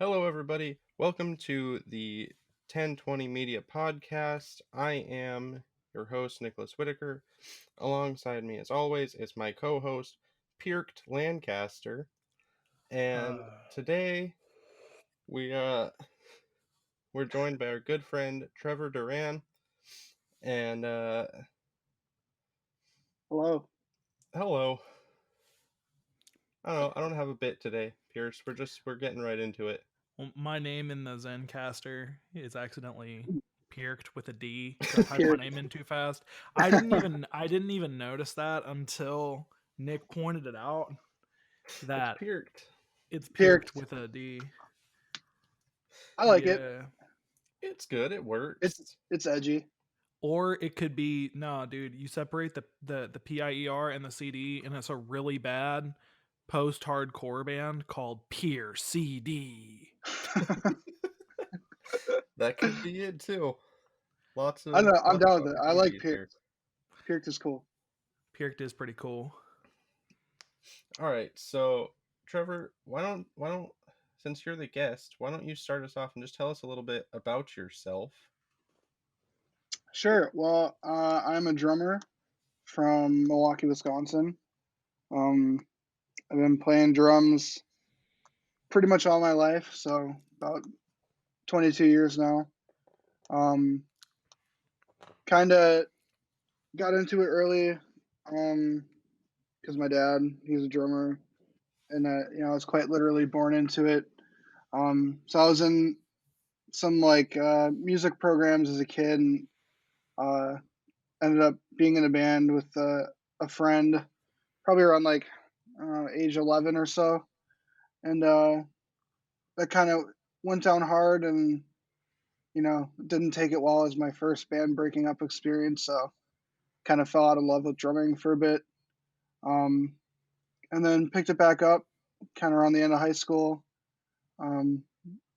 Hello, everybody. Welcome to the 1020 Media Podcast. I am your host, Nicholus Whitaker. Alongside me, as always, is my co-host, Pirked Lancaster. And today we're joined by our good friend Trevor Duran. And Hello. hello. I don't have a bit today, Pierce. We're getting right into it. Well, my name in the Zencaster is accidentally Pirked with a D. I typed my Pirked. name in too fast. I didn't even notice that until Nick pointed it out. That Pirked. it's Pirked. Pirked with a D. I like it. It's good. It works. It's edgy. Or it could be dude. You separate the PIER and the CD, and it's a really bad post-hardcore band called Pier CD. That could be it too. Lots of. I don't know. I'm down with it. I like opportunities Pirked. here. Pirked is cool. Pirked is pretty cool. All right, so Trevor, why don't since you're the guest, why don't you start us off and just tell us a little bit about yourself? Sure. Well, I'm a drummer from Milwaukee, Wisconsin. I've been playing drums pretty much all my life, so about 22 years now. Kind of got into it early, because my dad, he's a drummer, and I was quite literally born into it. So I was in some music programs as a kid, and ended up being in a band with a friend, probably around age 11 or so, and that kind of went down hard, and didn't take it well as my first band breaking up experience, so kind of fell out of love with drumming for a bit, and then picked it back up kind of around the end of high school,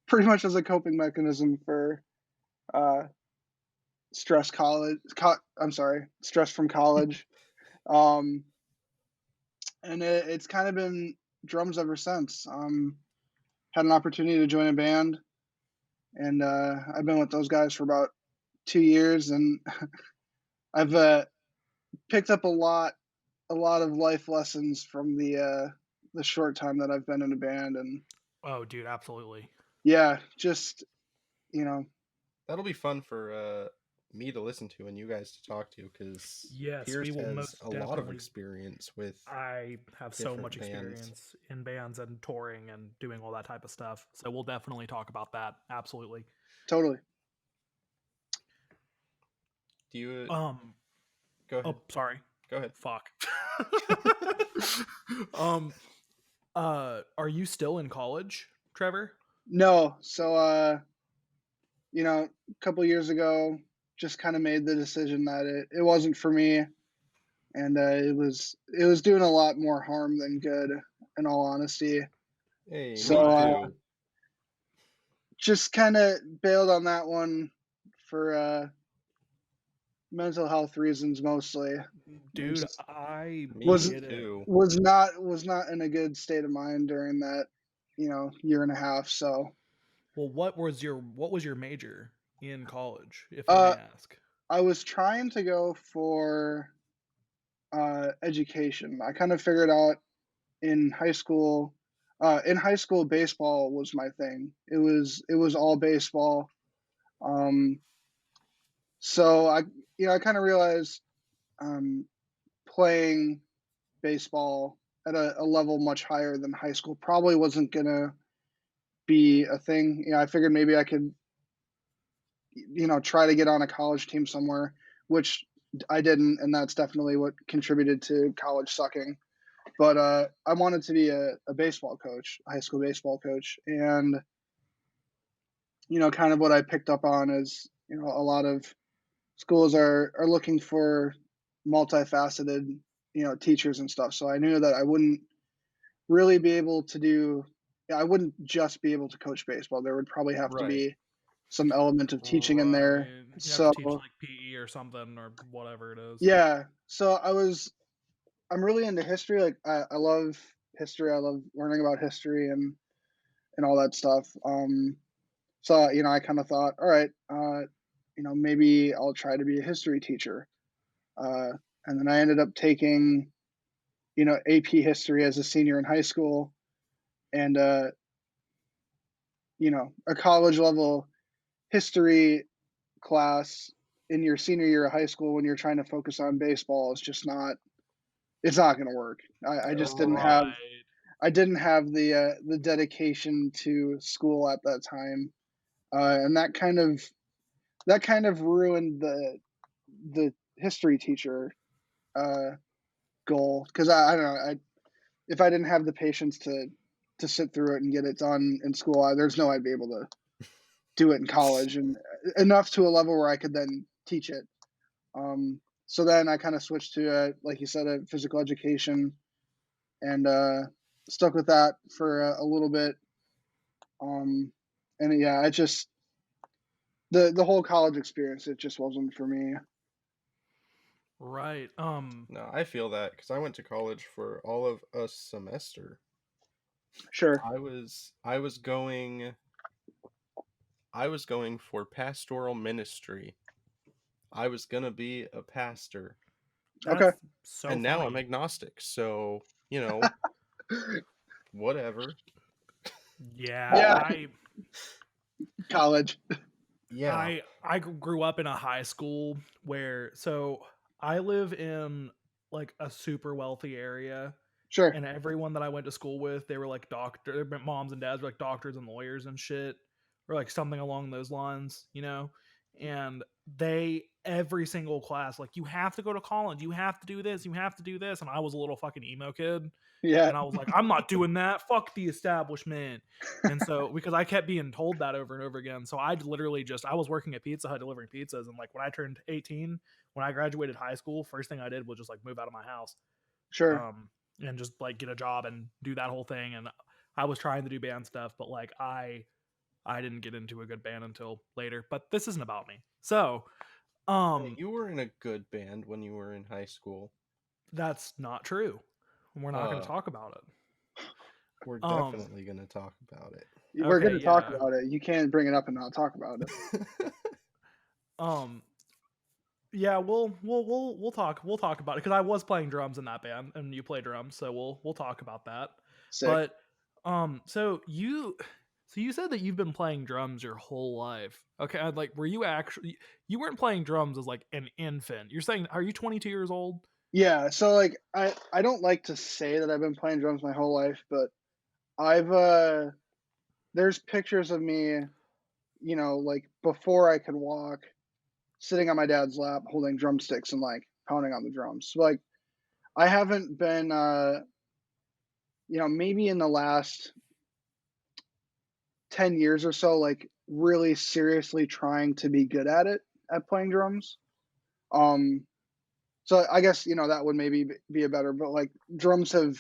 pretty much as a coping mechanism for stress from college. And it's kind of been drums ever since. Had an opportunity to join a band, and I've been with those guys for about 2 years, and I've picked up a lot of life lessons from the short time that I've been in a band. And oh, dude, absolutely. Yeah, just that'll be fun for me to listen to and you guys to talk to, because Pierce has a lot of experience with. I have so much experience in bands and touring and doing all that type of stuff, so we'll definitely talk about that. Absolutely. Totally. Do you go ahead. Oh, sorry. Go ahead. Fuck. Are you still in college, Trevor? No. So a couple years ago, just kind of made the decision that it wasn't for me, and it was doing a lot more harm than good, in all honesty. Hey, so just kind of bailed on that one for mental health reasons mostly. Dude, I was not in a good state of mind during that year and a half. So well, what was your major in college, if I may ask? I was trying to go for education. I kind of figured out in high school. In high school, baseball was my thing. It was all baseball. So I kind of realized playing baseball at a level much higher than high school probably wasn't gonna be a thing. I figured maybe I could try to get on a college team somewhere, which I didn't, and that's definitely what contributed to college sucking. But I wanted to be a baseball coach, a high school baseball coach, and kind of what I picked up on is a lot of schools are looking for multifaceted teachers and stuff. So I knew that I wouldn't really be able to do. I wouldn't just be able to coach baseball. There would probably have to be some element of teaching in there. You have to teach like PE or something or whatever it is. Yeah. So I'm really into history. Like I love history. I love learning about history, and all that stuff. So I kind of thought, all right, maybe I'll try to be a history teacher. Uh, and then I ended up taking AP history as a senior in high school, and a college level history class in your senior year of high school when you're trying to focus on baseball is just not it's not going to work. I just didn't have Right. I didn't have the dedication to school at that time, and that kind of ruined the history teacher uh, goal because I don't know if I didn't have the patience to sit through it and get it done in school, there's no I'd be able to do it in college and enough to a level where I could then teach it. So then I kind of switched to, like you said, a physical education, and stuck with that for a little bit. And yeah, it just the whole college experience, it just wasn't for me. Right. No, I feel that because I went to college for all of a semester. Sure. I was going for pastoral ministry. I was gonna be a pastor, Okay. That's so and now I'm funny. agnostic. So whatever. Yeah, Yeah, I college. Yeah. I grew up in a high school where I live in like a super wealthy area, Sure. and everyone that I went to school with, they were like their moms and dads were like doctors and lawyers and shit, or like something along those lines. And they every single class, like, you have to go to college, you have to do this, you have to do this, and I was a little fucking emo kid, Yeah. and I was like, I'm not doing that. Fuck the establishment. And so, because I kept being told that over and over again, so I literally I was working at Pizza Hut delivering pizzas, and like when I turned 18, when I graduated high school, first thing I did was just like move out of my house, Sure. um, and just like get a job and do that whole thing. And I was trying to do band stuff, but like I didn't get into a good band until later. But this isn't about me. So, Hey, um, you were in a good band when you were in high school. that's not true. We're not going to Uh, talk about it. we're Um, definitely gonna talk about We're going okay, to talk yeah. about it. You can't bring it up and not talk about it. it. Um, yeah, we'll talk about it because I was playing drums in that band, and you play drums, so we'll talk about that. Sick. But so you said that you've been playing drums your whole life. Okay, I'd like, were you weren't playing drums as like an infant? You're saying, are you 22 years old? Yeah. So like I don't like to say that I've been playing drums my whole life, but I've there's pictures of me, like before I could walk, sitting on my dad's lap holding drumsticks and like pounding on the drums. So, like I haven't been maybe in the last 10 years or so like really seriously trying to be good at it at playing drums. Um so I guess that would maybe be a better, but like drums have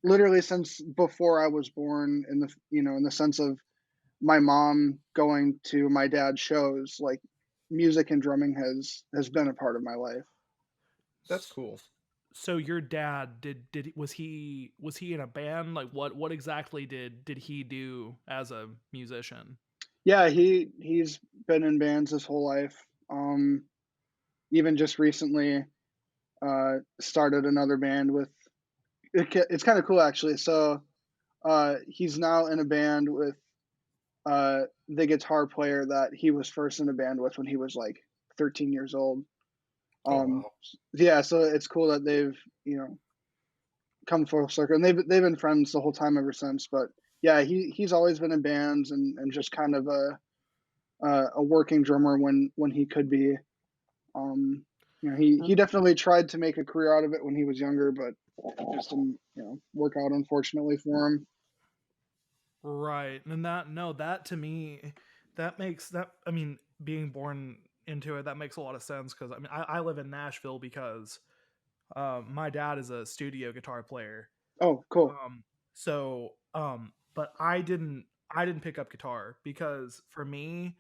literally since before I was born in the sense of my mom going to my dad's shows, like music and drumming has been a part of my life. That's cool. So your dad, did was he in a band? Like, what exactly did he do as a musician? Yeah, he's been in bands his whole life. Even just recently started another band with it's kind of cool actually. So he's now in a band with the guitar player that he was first in a band with when he was like 13 years old. Oh Um, wow. yeah, so it's cool that they've come full circle, and they've been friends the whole time ever since. But yeah, he's always been in bands and just kind of a working drummer when he could be. Um, he definitely tried to make a career out of it when he was younger, but it just didn't work out unfortunately for him. Right. And that, no, that to me, that makes that, I mean, being born into it, that makes a lot of sense. Cause I mean, I live in Nashville because my dad is a studio guitar player. Oh, cool. Um, but I didn't pick up guitar because for me,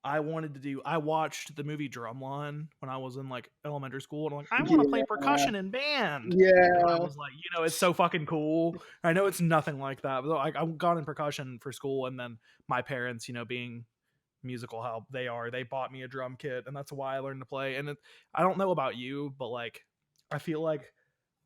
I watched the movie Drumline when I was in like elementary school, and I'm like, I want to play Yeah, percussion in band. And I yeah, was like, it's so fucking cool. I know it's nothing like that, but I got in percussion for school, and then my parents, being musical how they are, they bought me a drum kit, and that's why I learned to play. And I don't know about you, but like, I feel like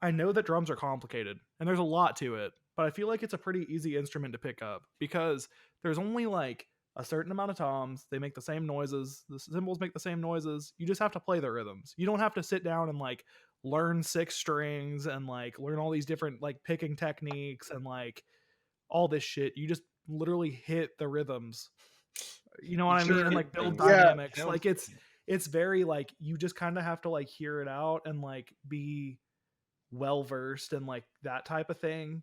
I know that drums are complicated and there's a lot to it, but I feel like it's a pretty easy instrument to pick up because there's only like a certain amount of toms. They make the same noises. The cymbals make the same noises. You just have to play the rhythms. You don't have to sit down and like learn 6 strings and like learn all these different like picking techniques and like all this shit. You just literally hit the rhythms. You know what I mean? And like build dynamics. Like it's very like you just kind of have to like hear it out and like be well versed in like that type of thing,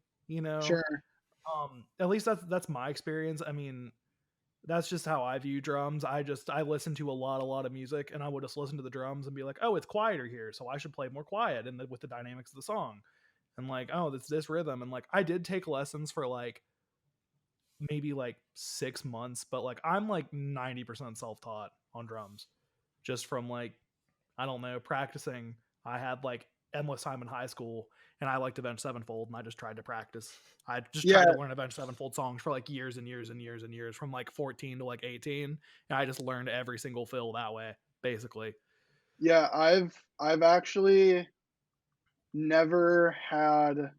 sure. At least that's my experience. I mean, that's just how I view drums. I listen to a lot of music, and I would just listen to the drums and be like, oh, it's quieter here, so I should play more quiet and with the dynamics of the song, and like, oh, it's this rhythm. And like I did take lessons for like maybe like 6 months, but like I'm like 90% self-taught on drums, just from like, I don't know, practicing. I had like endless time in high school, and I liked Avenged Sevenfold, and I just tried to practice. I just tried Yeah, to learn Avenged Sevenfold songs for like years and years and years and years, from like 14 to like 18, and I just learned every single fill that way, basically. yeah. I've actually never had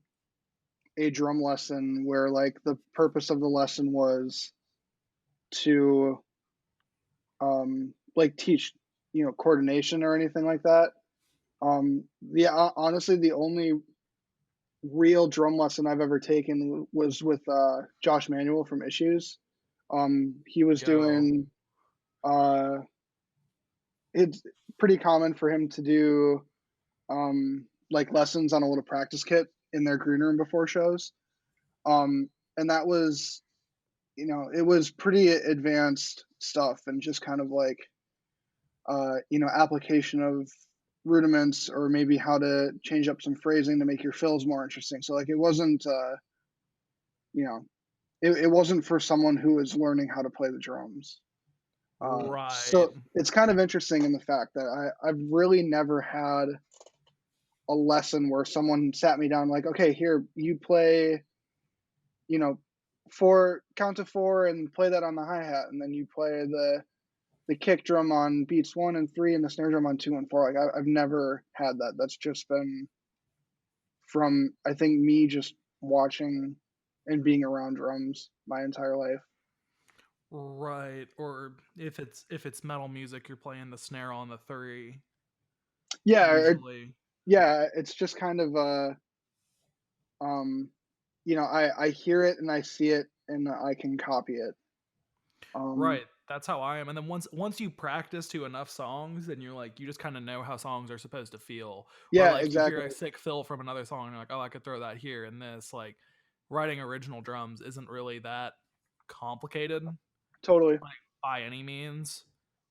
a drum lesson where like the purpose of the lesson was to like teach coordination or anything like that. Yeah, honestly, the only real drum lesson I've ever taken was with Josh Manuel from Issues. He was Yo, doing uh, it's pretty common for him to do like lessons on a little practice kit in their green room before shows. And that was, it was pretty advanced stuff and just kind of like, application of rudiments or maybe how to change up some phrasing to make your fills more interesting. So like it wasn't, you know, it wasn't for someone who is learning how to play the drums. right. So it's kind of interesting in the fact that I've really never had a lesson where someone sat me down like, okay, here you play, you know, count to four and play that on the hi hat, and then you play the kick drum on beats 1 and 3 and the snare drum on 2 and 4. Like I've never had that. That's just been from I think me just watching and being around drums my entire life. Right. Or if it's metal music, you're playing the snare on the 3 Yeah, usually. yeah, it's just kind of um I hear it and I see it and I can copy it. Um Right. That's how I am. And then once you practice to enough songs, then you're like, you just kind of know how songs are supposed to feel. Or yeah, like you hear exactly. a sick fill from another song and you're like, oh, I could throw that here and this. Like writing original drums isn't really that complicated, Totally. like by any means.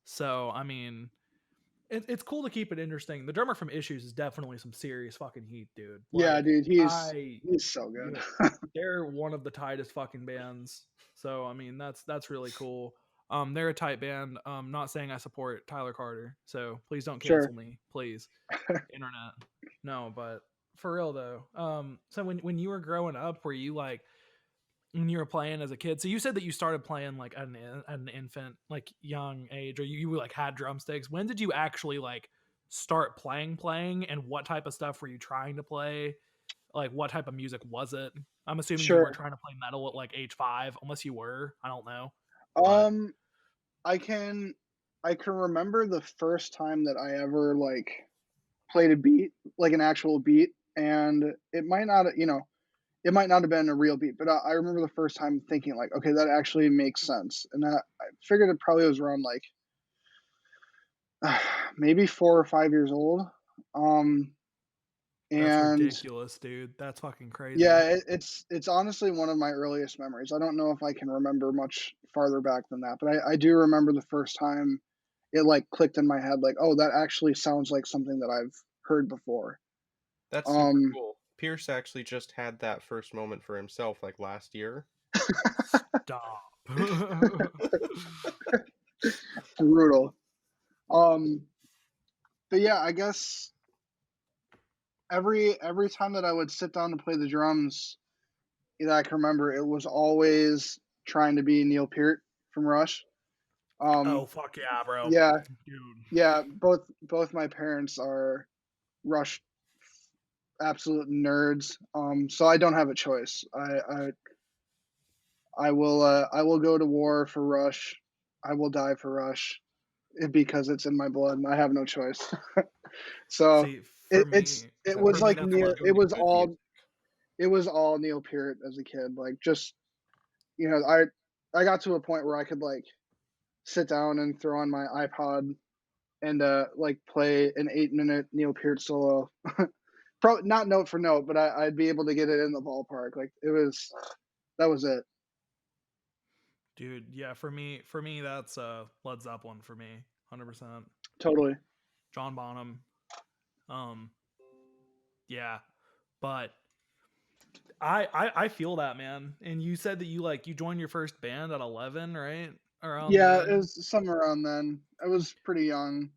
So I mean, it's cool to keep it interesting. The drummer from Issues is definitely some serious fucking heat, dude. Yeah, Like dude, I he's so you good. know, they're one of the tightest fucking bands. So I mean, that's really cool. They're a tight band. Not saying I support Tyler Carter, so please don't Sure. cancel me, please. Internet. No, but for real though. So when you were growing up, were you like when you were playing as a kid? So you said that you started playing like at an infant, like young age, or you like had drumsticks. When did you actually like start playing, and what type of stuff were you trying to play? Like what type of music was it? I'm assuming you weren't Sure. trying to play metal at like age 5, unless you were. I don't know, but Um I can I can remember the first time that I ever like played a beat, like an actual beat, and it might not have been a real beat, but I remember the first time thinking like, okay, that actually makes sense. And I figured it probably was around like maybe 4 or 5 years old. Um that's and ridiculous, dude. That's fucking crazy. yeah, it's honestly one of my earliest memories. I don't know if I can remember much farther back than that, but I do remember the first time it like clicked in my head like, oh, that actually sounds like something that I've heard before. That's super Um cool. Pierce actually just had that first moment for himself like last year. Stop. brutal. But yeah, I guess every time that I would sit down to play the drums, that I can remember, it was always trying to be Neil Peart from Rush. Oh fuck yeah, bro. Yeah, Dude. yeah. Both my parents are Rush absolute nerds. So I don't have a choice. I will go to war for Rush. I will die for Rush because it's in my blood and I have no choice. So See, for me, it That was for me, like doesn't that's mean near it's like gonna be good music. it was all Neil Peart as a kid. Like just I got to a point where I could like sit down and throw on my iPod and like play an 8-minute Neil Peart solo. Probably not note for note, but I'd be able to get it in the ballpark. Like that was it. dude, yeah, for me, that's Led Zeppelin for me, 100%. Totally. John Bonham. Yeah, but I feel that, man. And you said that you joined your first band at 11, right? Around Yeah, it then. was somewhere around then. I was pretty young.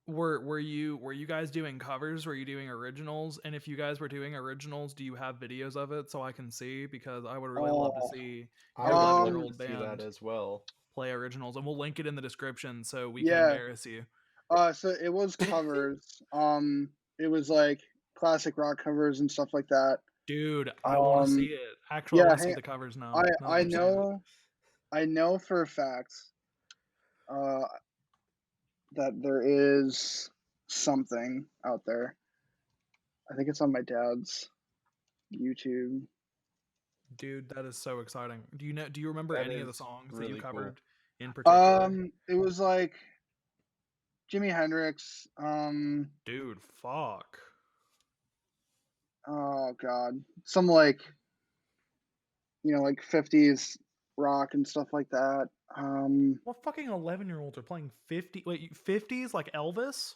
Were you guys doing covers? Were you doing originals? And if you guys were doing originals, do you have videos of it so I can see? Because I would really love to Oh, see I your would love 11-year-old to see that band as well. play originals, and we'll link it in the description so we can yeah. embarrass you. So it was covers. It was like classic rock covers and stuff like that. Dude, I want to see Um, it. Actually, I yeah, want to see the covers now. Now that you're saying it. I know for a fact uh, that there is something out there. I think it's on my dad's YouTube. Dude, that is so exciting. Do you remember That any of the is songs that you really cool. covered in particular? It was like Jimi Hendrix. Dude, fuck. Oh God, some like like 50s rock and stuff like that. What fucking 11-year-olds are playing 50s like Elvis?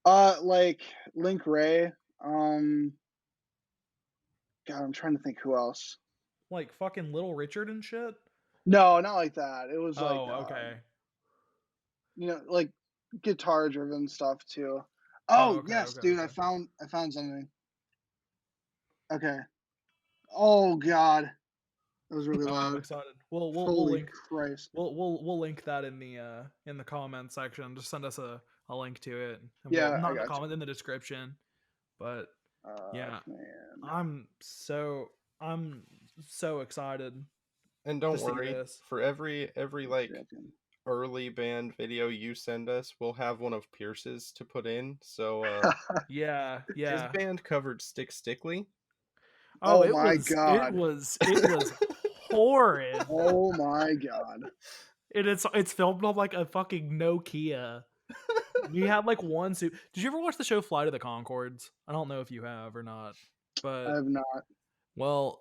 Like Link Ray. Um, God, I'm trying to think who else. Like fucking Little Richard and shit? No, not like that. It was like Oh, okay. like guitar driven stuff too. Oh, Oh okay, yes, okay, dude, okay. I found something. Okay. Oh God, that was really Oh, I'm loud. excited. We'll Holy link Christ. we'll link that in the comment section. Just send us a link to it, and we'll Yeah, not I in the got you. comment, in the description. But yeah, Man. I'm so I'm so excited And to don't see worry, this. for every like Chicken. early band video you send us, we'll have one of Pierce's to put in. So Yeah, his yeah. band covered Stick Stickly. Oh, Oh my God. it was horrid. Oh my God. It's filmed on like a fucking Nokia. We had like one suit. Did you ever watch the show Flight of the Conchords? I don't know if you have or not, I but have not. well,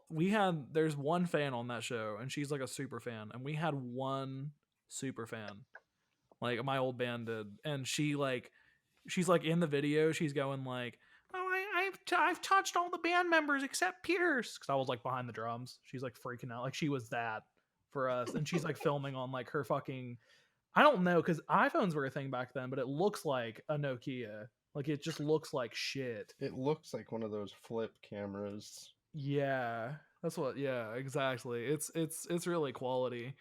there's one fan on that show, and she's like a super fan, and we had one super fan, like my old band did, and she's like in the video, she's going like, "Oh, I've touched all the band members except Pierce," because I was like behind the drums. She's like freaking out, like she was that for us, and she's like filming on like her fucking, I don't know, because iPhones were a thing back then, but it looks like a Nokia. Like it just looks like shit. It looks like one of those flip cameras. Yeah, that's what. Yeah, exactly. It's really quality.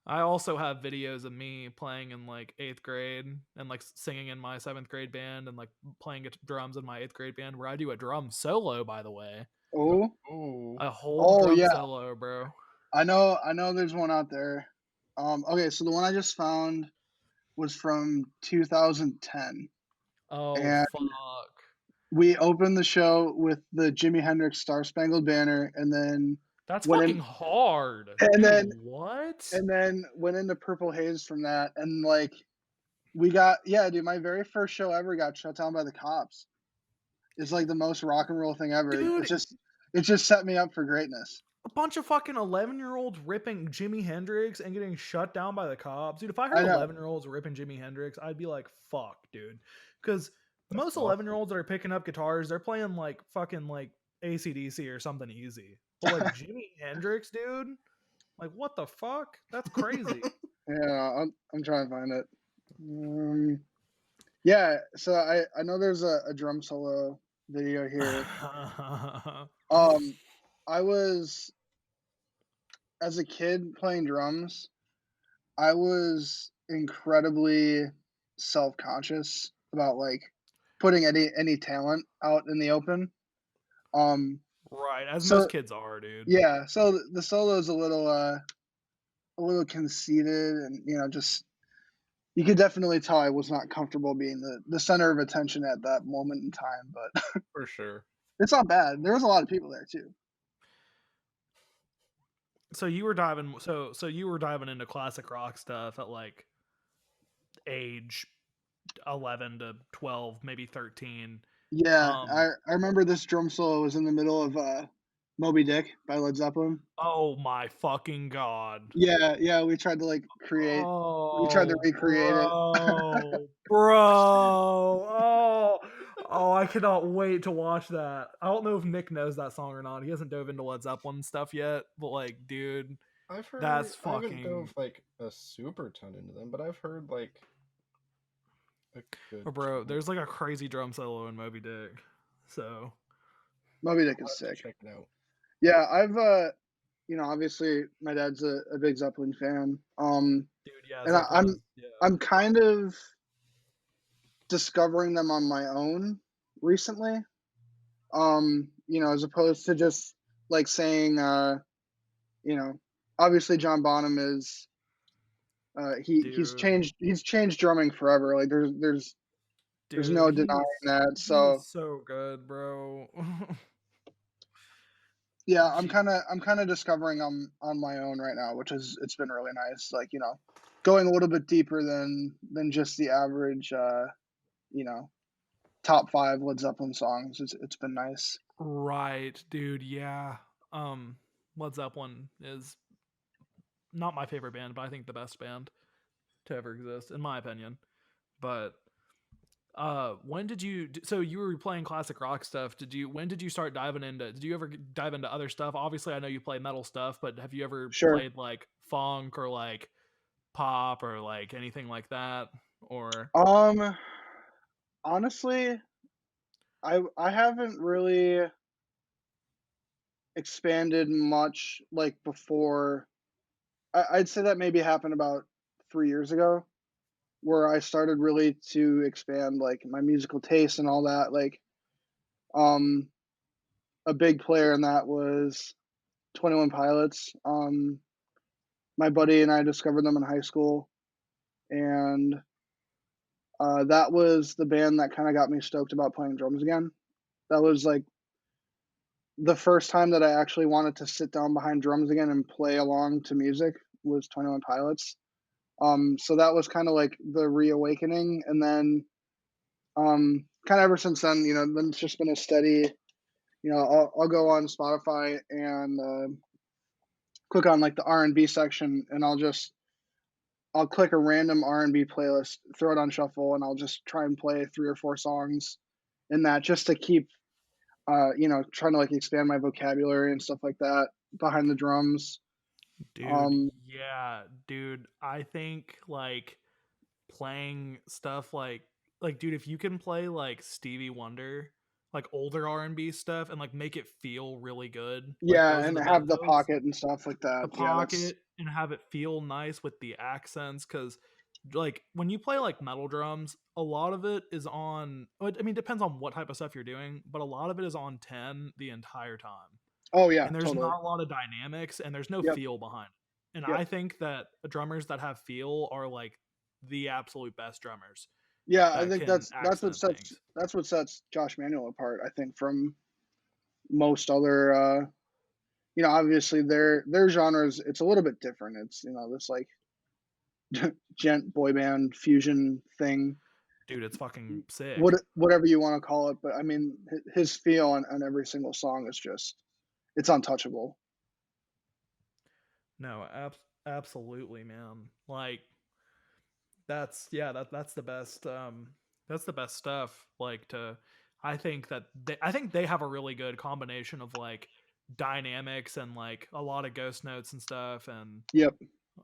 I also have videos of me playing in like 8th grade and like singing in my 7th grade band and like playing drums in my 8th grade band where I do a drum solo, by the way. Oh, Ooh. A whole oh drum yeah. solo, bro. I know there's one out there. Okay, so the one I just found was from 2010. Oh, And fuck. we opened the show with the Jimi Hendrix Star Spangled Banner and then That's went fucking in hard. and Dude, then what? went into Purple Haze from that and like we got yeah, dude, my very first show ever got shut down by the cops. It's like the most rock and roll thing ever. Dude, It just set me up for greatness. a bunch of fucking 11-year-olds ripping Jimi Hendrix and getting shut down by the cops. Dude, if I I heard know. 11-year-olds ripping Jimi Hendrix, I'd be like, fuck, dude. Because That's most awesome. 11-year-olds that are picking up guitars, they're playing like fucking like AC/DC or something easy. But like Jimi Hendrix, dude, like what the fuck? That's crazy. Yeah, I'm trying to find it. Yeah, so I know there's a drum solo video here. I was as a kid playing drums, I was incredibly self-conscious about, like, putting any talent out in the open. Um, Right, as most so kids are, dude. yeah, so the solo is a little conceited and, just you could definitely tell I was not comfortable being the center of attention at that moment in time, but For sure. it's not bad. There was a lot of people there too. So you were diving so you were diving into classic rock stuff at like age 11 to 12, maybe 13. Yeah, Um I remember this drum solo was in the middle of, Moby Dick by Led Zeppelin. oh my fucking god. Yeah, yeah, we tried to Oh, recreate it. bro. Oh, oh, I cannot wait to watch that. I don't know if Nick knows that song or not. He hasn't dove into Led Zeppelin stuff yet, but like, dude, I've heard. that's I haven't fucking dove like a super ton into them, but I've heard like a good bro. chunk. There's like a crazy drum solo in Moby Dick. So, Moby Dick I'll is have to sick. check it out. Yeah, I've, obviously my dad's a big Zeppelin fan. dude, yeah, And Zeppelin is yeah. I'm kind of discovering them on my own recently. As opposed to just like saying, you know, obviously John Bonham is Dude, he's changed drumming forever. Like there's dude, no denying that. he is So so good, bro. yeah, Gee, I'm kind of discovering on my own right now, which is it's been really nice. Like going a little bit deeper than just the average, you know, top 5 Led Zeppelin songs. It's been nice. right, dude, yeah. Um, Led Zeppelin is not my favorite band, but I think the best band to ever exist, in my opinion. But when did you? So you were playing classic rock stuff. When did you start diving into? Did you ever dive into other stuff? Obviously, I know you play metal stuff, but have you ever Sure. played like funk or like pop or like anything like that? Or Um, Honestly, I haven't really expanded much like before. I'd say that maybe happened about 3 years ago, where I started really to expand like my musical taste and all that. Like, um, a big player in that was 21 Pilots. My buddy and I discovered them in high school, and that was the band that kind of got me stoked about playing drums again. That was like the first time that I actually wanted to sit down behind drums again and play along to music was 21 Pilots. So that was kind of like the reawakening, and then kind of ever since then, then it's just been a steady. I'll go on Spotify and click on like the R&B section, and I'll click a random R&B playlist, throw it on shuffle, and I'll just try and play 3 or 4 songs in that just to keep trying to like expand my vocabulary and stuff like that behind the drums. dude, Um, yeah, dude, I think like playing stuff like dude, if you can play like Stevie Wonder, like older R&B stuff and like make it feel really good, like yeah, those are and the have best the those pocket and stuff like that. the Yeah, that's pocket and have it feel nice with the accents cuz like when you play like metal drums, a lot of it is on I mean depends on what type of stuff you're doing, but a lot of it is on 10 the entire time. oh yeah, And there's totally. not a lot of dynamics and there's no Yep, feel behind it. And yep. I think that drummers that have feel are like the absolute best drummers Yeah, I that think can accent things. that's what sets Josh Manuel apart. I think from most other. Obviously their genres. It's a little bit different. It's this like gent boy band fusion thing. Dude, it's fucking sick. Whatever you want to call it, but I mean his feel on every single song is just it's untouchable. No, absolutely, man. Like that's the best stuff like to I think they have a really good combination of like dynamics and like a lot of ghost notes and stuff and Yep.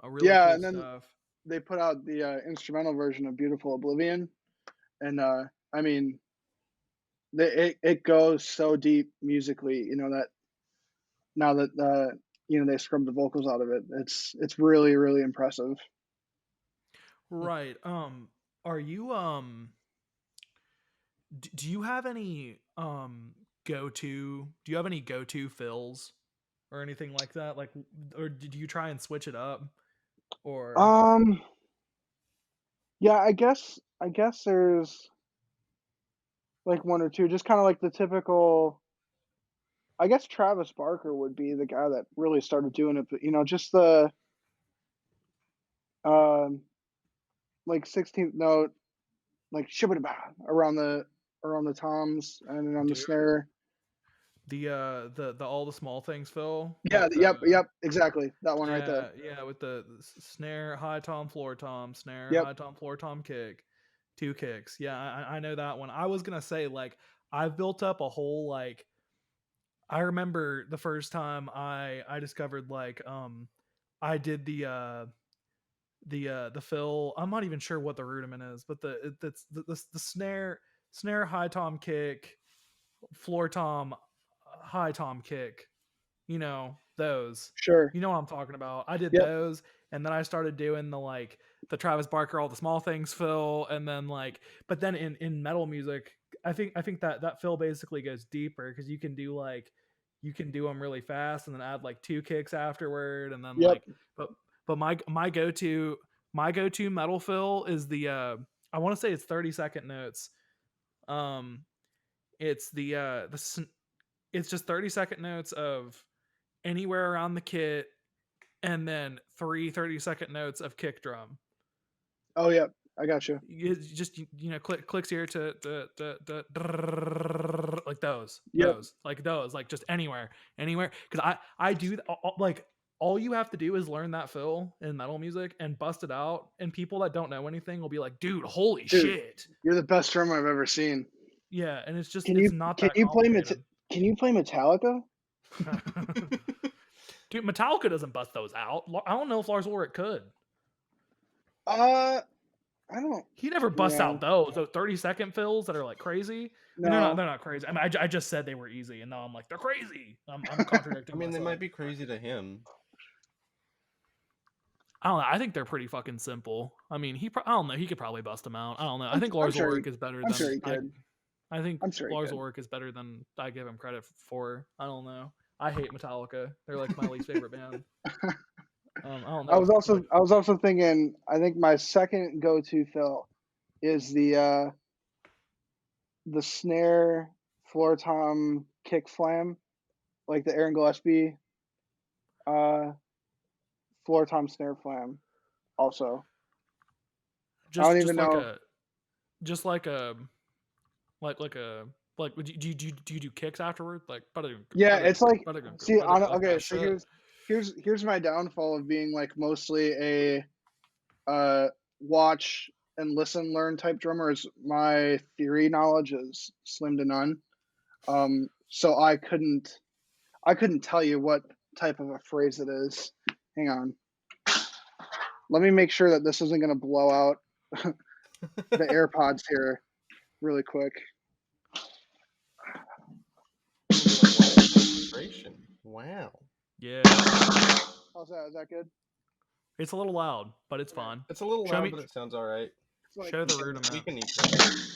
a really Yeah, cool and then stuff. they put out the instrumental version of Beautiful Oblivion, and I mean, it goes so deep musically. You know that now that they scrubbed the vocals out of it, it's really really impressive. Right. Are you do you have any go-to do you have any go-to fills or anything like that? Like, or did you try and switch it up? Or Um, yeah, I guess there's like one or two, just kind of like the typical. I guess Travis Barker would be the guy that really started doing it, but just the um like 16th note, like shibba around the toms and then on the dude, snare. the all the small things fill Yeah, with the yep, exactly. That one right there. yeah with the snare, high tom, floor tom, snare, Yep. high tom, floor tom, kick, two kicks. Yeah, I know that one. I was gonna say, like, I've built up a whole, like, I remember the first time I discovered, like, I did the fill. I'm not even sure what the rudiment is, but it's the snare, high tom, kick, floor tom, high tom, kick. Those. Sure. You know what I'm talking about. I did Yep. those, and then I started doing the Travis Barker, all the small things fill, and then, like, but then in metal music, I think that fill basically goes deeper, because you can do them really fast and then add like two kicks afterward, and then, Yep. like, but my go-to metal fill is the I want to say it's 30-second notes. Um, it's it's just 30-second notes of anywhere around the kit, and then 30-second notes of kick drum. Oh, yep. I got you. You just clicks here to like Yep. like just anywhere, because I do, like, all you have to do is learn that fill in metal music and bust it out, and people that don't know anything will be like, dude, holy Dude, shit. you're the best drummer I've ever seen. Yeah, and it's just, Can it's you not can that you play complicated. can you play Metallica? Dude, Metallica doesn't bust those out. I don't know if Lars Ulrich could. I don't. He never busts Yeah. out those 30-second fills that are like crazy. I mean, No. they're not crazy. I mean, I just said they were easy, and now I'm like, they're crazy. I'm contradicting I mean, they myself. might be crazy to him. I don't know. I think they're pretty fucking simple. I mean, I don't know. He could probably bust them out. I don't know. I think I'm Lars sure. Ulrich is better I'm sure than he could. I think I'm sure he Lars could. Ulrich is better than I give him credit for. I don't know. I hate Metallica. They're like my least favorite band. I don't know. I was also thinking. I think my second go-to fill is the snare floor tom kick flam, like the Aaron Gillespie floor tom snare flam. Also, I don't even know. just like a like a like do you do kicks afterward, like Yeah, it's like, see, like okay, that so shit? here's my downfall of being like mostly a watch and listen learn type drummer. Is my theory knowledge is slim to none. So I couldn't tell you what type of a phrase it is. Hang on. Let me make sure that this isn't going to blow out the AirPods here really quick. Wow. Yeah, How's that? Is that good? it's a little loud, but it's fine. It's a little Show loud, me, but it sounds all right. It's like show the We rudiment. can eat that.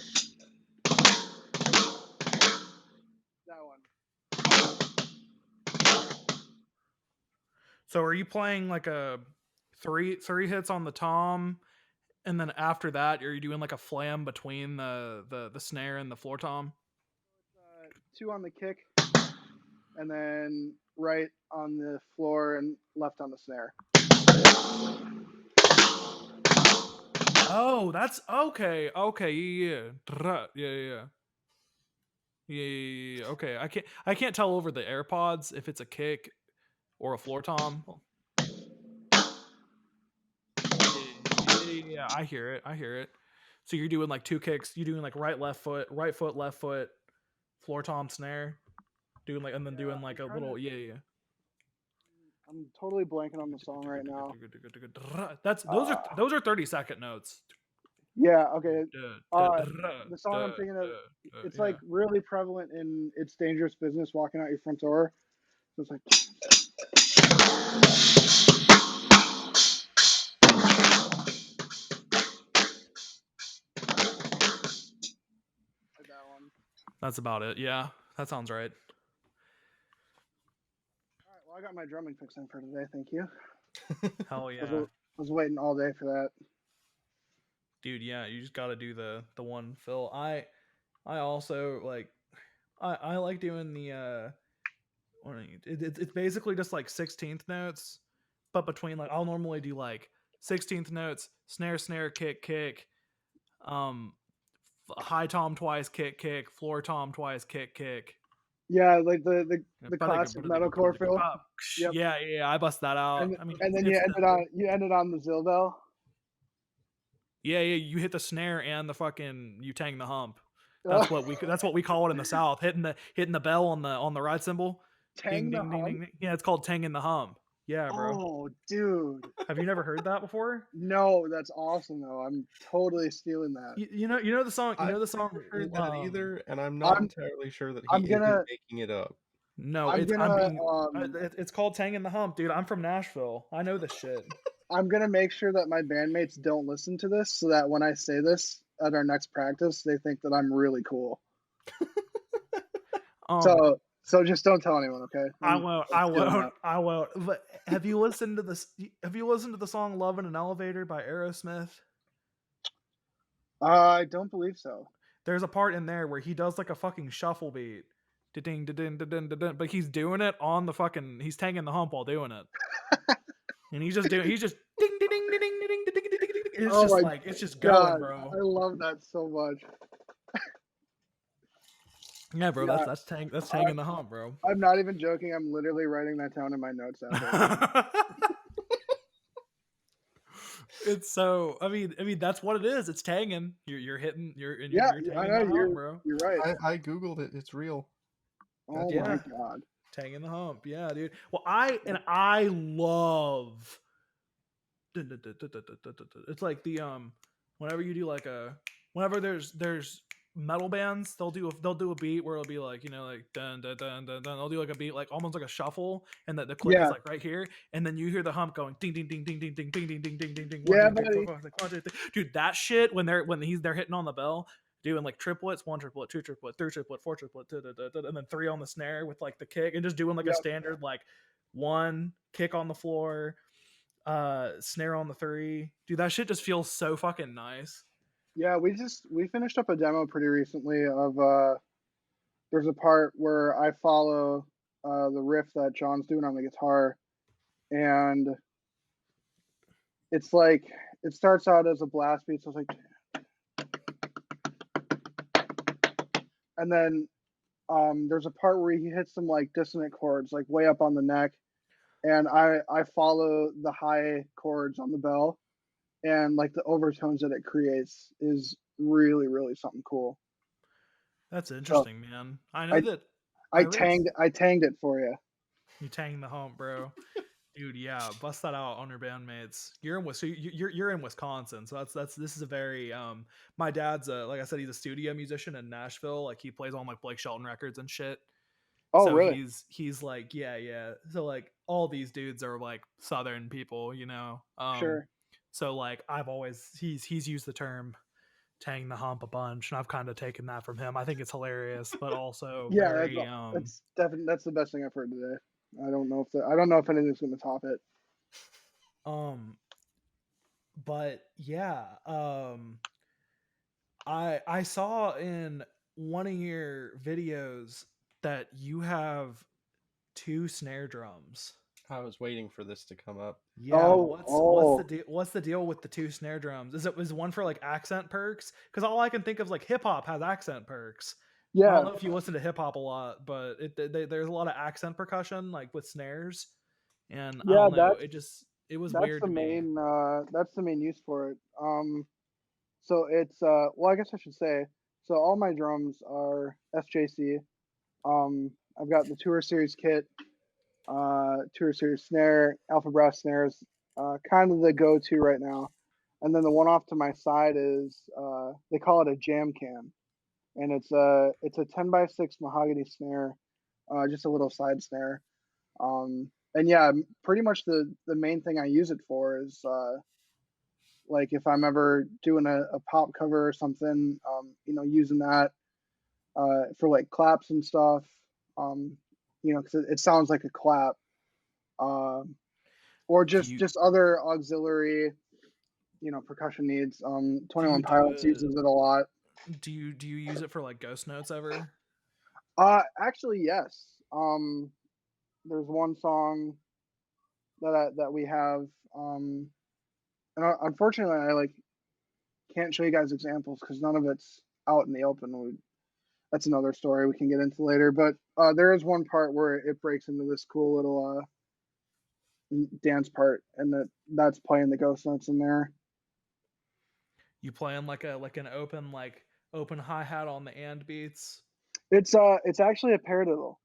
that one. So are you playing like a three hits on the tom, and then after that are you doing like a flam between the snare and the floor tom? Two on the kick, and then right on the floor and left on the snare. Oh, that's okay. Okay, yeah. Yeah. Yeah. Okay, I can't tell over the AirPods if it's a kick or a floor tom. Yeah, I hear it. So you're doing like two kicks. You're doing like right foot, left foot, floor tom, snare, doing like, and then doing like a little, yeah. I'm totally blanking on the song right now. Those are 30-second notes. Yeah. Okay. The song I'm thinking of, it's Yeah. like really prevalent in "It's Dangerous Business" walking out your front door. So it's like. That one. That's about it. Yeah, that sounds right. All right. Well, I got my drumming fix in for today. Thank you. Hell I yeah, was waiting all day for that. dude. Yeah, you just got to do the one fill. I also like I like doing the it's basically just like 16th notes, but between like I'll normally do like 16th notes, snare, snare, kick, kick, um, high tom twice, kick, kick, floor tom twice, kick, kick. Yeah, like the classic metalcore fill. Yep. Yeah, I bust that out. And, I mean, and then it's you ended on the Zilbel. yeah, you hit the snare and the fucking you tang the hump. That's what we call it in the South. Hitting the bell on the ride cymbal. Tang the hump. Ding. Yeah, it's called tanging the hump. Yeah, bro. Oh, dude. Have you never heard that before? No, that's awesome though. I'm totally stealing that. You know the song. You know the song. I've never heard that either, and I'm not entirely sure that he isn't making it up. No, it's called Tangin' the Hump, dude. I'm from Nashville. I know this shit. I'm gonna make sure that my bandmates don't listen to this, so that when I say this at our next practice, they think that I'm really cool. So just don't tell anyone, okay? I won't. But have you listened to this? Have you listened to the song "Love in an Elevator" by Aerosmith? I don't believe so. There's a part in there where he does like a fucking shuffle beat. Da-ding, da-ding, da-ding, da-ding, but he's doing it on the fucking. He's tanging the hump while doing it. And he's just ding ding ding ding ding ding ding ding ding. It's just like it's just going, bro. I love that so much. Yeah, bro, that's tanging the hump, bro. I'm not even joking. I'm literally writing that down in my notes out there. It's so. I mean, that's what it is. It's tanging. You're hitting. You're tanging I know. the hump, bro. You're right. I googled it. It's real. Oh my god. Tanging the hump. Yeah, dude. Well, I love. It's like the whenever you do like whenever there's metal bands, they'll do a beat where it'll be like, you know, like dun dun dun dun dun. They'll do like a beat like almost like a shuffle, and the click is like right here, and then you hear the hump going ding ding ding ding ding ding ding ding ding ding ding ding. Yeah, buddy. Dude, that shit when they're hitting on the bell, doing like triplets, 1 triplet, 2 triplet, 3 triplet, 4 triplet, and then 3 on the snare with like the kick, and just doing like a standard like 1 kick on the floor, snare on the 3. Dude, that shit just feels so fucking nice. Yeah, we finished up a demo pretty recently of there's a part where I follow the riff that John's doing on the guitar, and it's like it starts out as a blast beat, so it's like, and then there's a part where he hits some like dissonant chords like way up on the neck, and I follow the high chords on the bell, and like the overtones that it creates is really, really something cool. That's interesting, man. I know that I tanged it for you. You tanged the hump, bro. Dude, yeah, bust that out on your bandmates. You're in Wisconsin, so this is a very my dad's like I said, he's a studio musician in Nashville. Like he plays on like Blake Shelton records and shit. Oh, so really? He's like yeah. So like all these dudes are like Southern people, you know. Sure. So like he's used the term tang the hump a bunch, and I've kind of taken that from him. I think it's hilarious, but also very, that's definitely that's the best thing I've heard today. I don't know if anything's going to top it. But yeah, I saw in one of your videos that you have 2 snare drums. I was waiting for this to come up. Yeah, what's the deal with the 2 snare drums? Is one for like accent perks? Because all I can think of is like hip hop has accent perks. Yeah, I don't know if you listen to hip hop a lot, but there's a lot of accent percussion like with snares, and I don't know, it was weird to me. That's the main use for it. So it's well, I guess I should say, so all my drums are SJC. I've got the Tour Series kit. tour series snare, alpha brass snares, kind of the go-to right now. And then the one off to my side is they call it a jam can, and it's a 10x6 mahogany snare, just a little side snare. And yeah, pretty much the main thing I use it for is like if I'm ever doing a pop cover or something, using that for like claps and stuff. Because it sounds like a clap. Or Do just you just other auxiliary, percussion needs. do 21 you do Pilots it? uses it a lot. Do you use it for like ghost notes ever? Actually, yes. There's one song that we have, and unfortunately, I like can't show you guys examples because none of it's out in the open. That's another story we can get into later. But there is one part where it breaks into this cool little dance part, and that's playing the ghost notes in there. You playing like an open hi hat on the and beats? It's actually a paradiddle.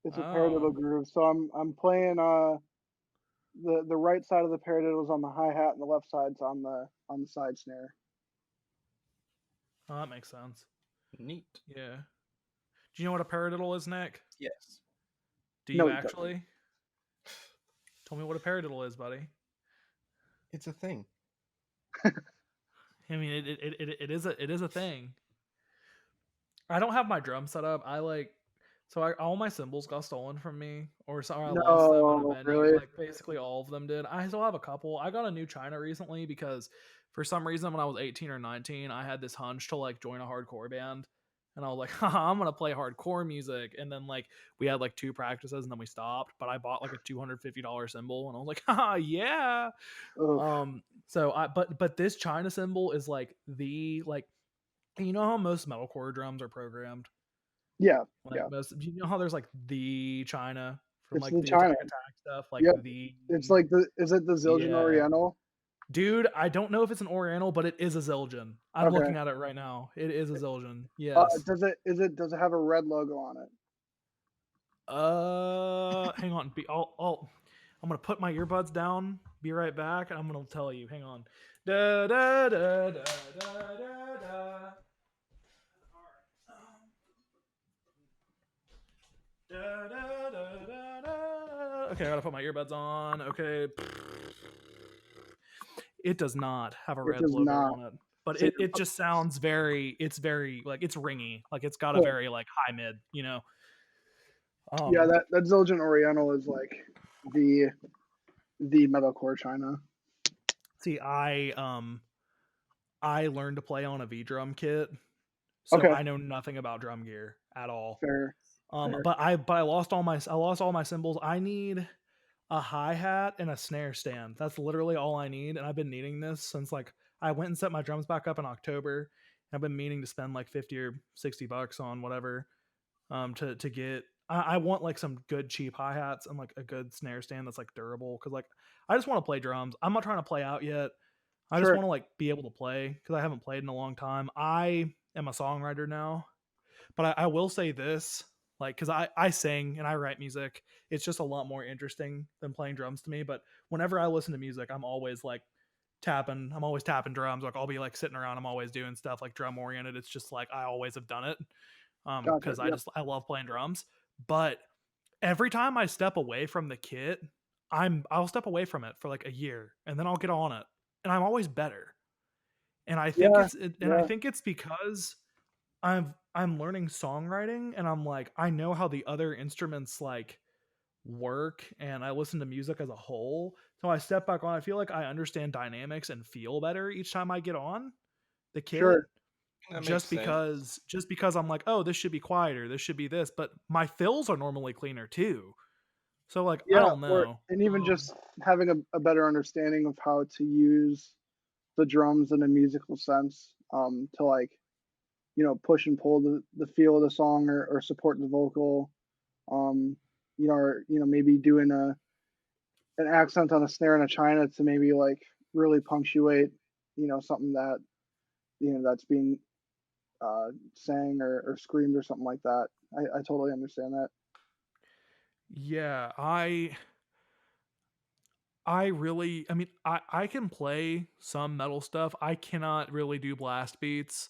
It's a Oh, paradiddle groove. So I'm playing the right side of the paradiddle is on the hi hat and the left side's on the side snare. oh, that makes sense. Neat. Yeah. Do you know what a paradiddle is, Nick? Yes. Do No, you he doesn't. actually? Tell me what a paradiddle is, buddy. It's a thing. I mean, it is a thing. I don't have my drum set up. All my cymbals got stolen from me, or I lost them at a No, venue. really. Like basically all of them did. I still have a couple. I got a new China recently because for some reason when I was 18 or 19, I had this hunch to like join a hardcore band. And I was like, haha, I'm gonna play hardcore music. And then like we had like 2 practices and then we stopped. But I bought like a $250 cymbal and I was like, haha, yeah. Oof. But this China cymbal is like the like you know how most metalcore drums are programmed? Yeah, Like yeah. most, you know how there's like the China from It's like the the China. Attack stuff, like Yep. the It's like is it the Zildjian yeah, Oriental? dude. I don't know if it's an Oriental, but it is a Zildjian. I'm Okay. looking at it right now. It is a Zildjian. Yes. Does it have a red logo on it? Hang on. I'm gonna put my earbuds down. Be right back, and I'm gonna tell you. Hang on. Da da da da da da da. Da, da, da, da, da. Okay, I gotta put my earbuds on. Okay. It does not have a It red does logo not. on it, but So it just sounds it's very like it's ringy. Like it's got a cool. very like high mid, you know. Yeah, Um that Zildjian Oriental is like the metalcore China. see I learned to play on a V drum kit, so Okay, I know nothing about drum gear at all. fair, fair. But I lost all my cymbals. I need a hi-hat and a snare stand. That's literally all I need, and I've been needing this since like I went and set my drums back up in October. I've been meaning to spend like 50 or $60 on whatever to get I want like some good cheap hi-hats and like a good snare stand that's like durable cuz like I just want to play drums. I'm not trying to play out yet. I just Sure, want to like be able to play cuz I haven't played in a long time. I am a songwriter now, but I will say this, like, because I sing and I write music. It's just a lot more interesting than playing drums to me. But whenever I listen to music, I'm always like tapping. I'm always tapping drums. Like I'll be like sitting around. I'm always doing stuff like drum oriented. It's just like I always have done it. gotcha. Because Yep, I love playing drums. But every time I step away from the kit, I'll step away from it for like a year and then I'll get on it, and I'm always better. And yeah, I yeah, think it's because I'm learning songwriting and I'm like I know how the other instruments like work and I listen to music as a whole. So I step back on I feel like I understand dynamics and feel better each time I get on the kit sure, That makes sense. just because I'm like, "Oh, this should be quieter. This should be this." But my fills are normally cleaner too. So like I yeah. don't Or know. and even just having a better understanding of how to use the drums in a musical sense, to like push and pull the feel of the song or support the vocal, um, or maybe doing an accent on a snare and a china to maybe like really punctuate something that that's being sang or screamed or something like that. I totally understand that. Yeah, I mean, I can play some metal stuff. I cannot really do blast beats.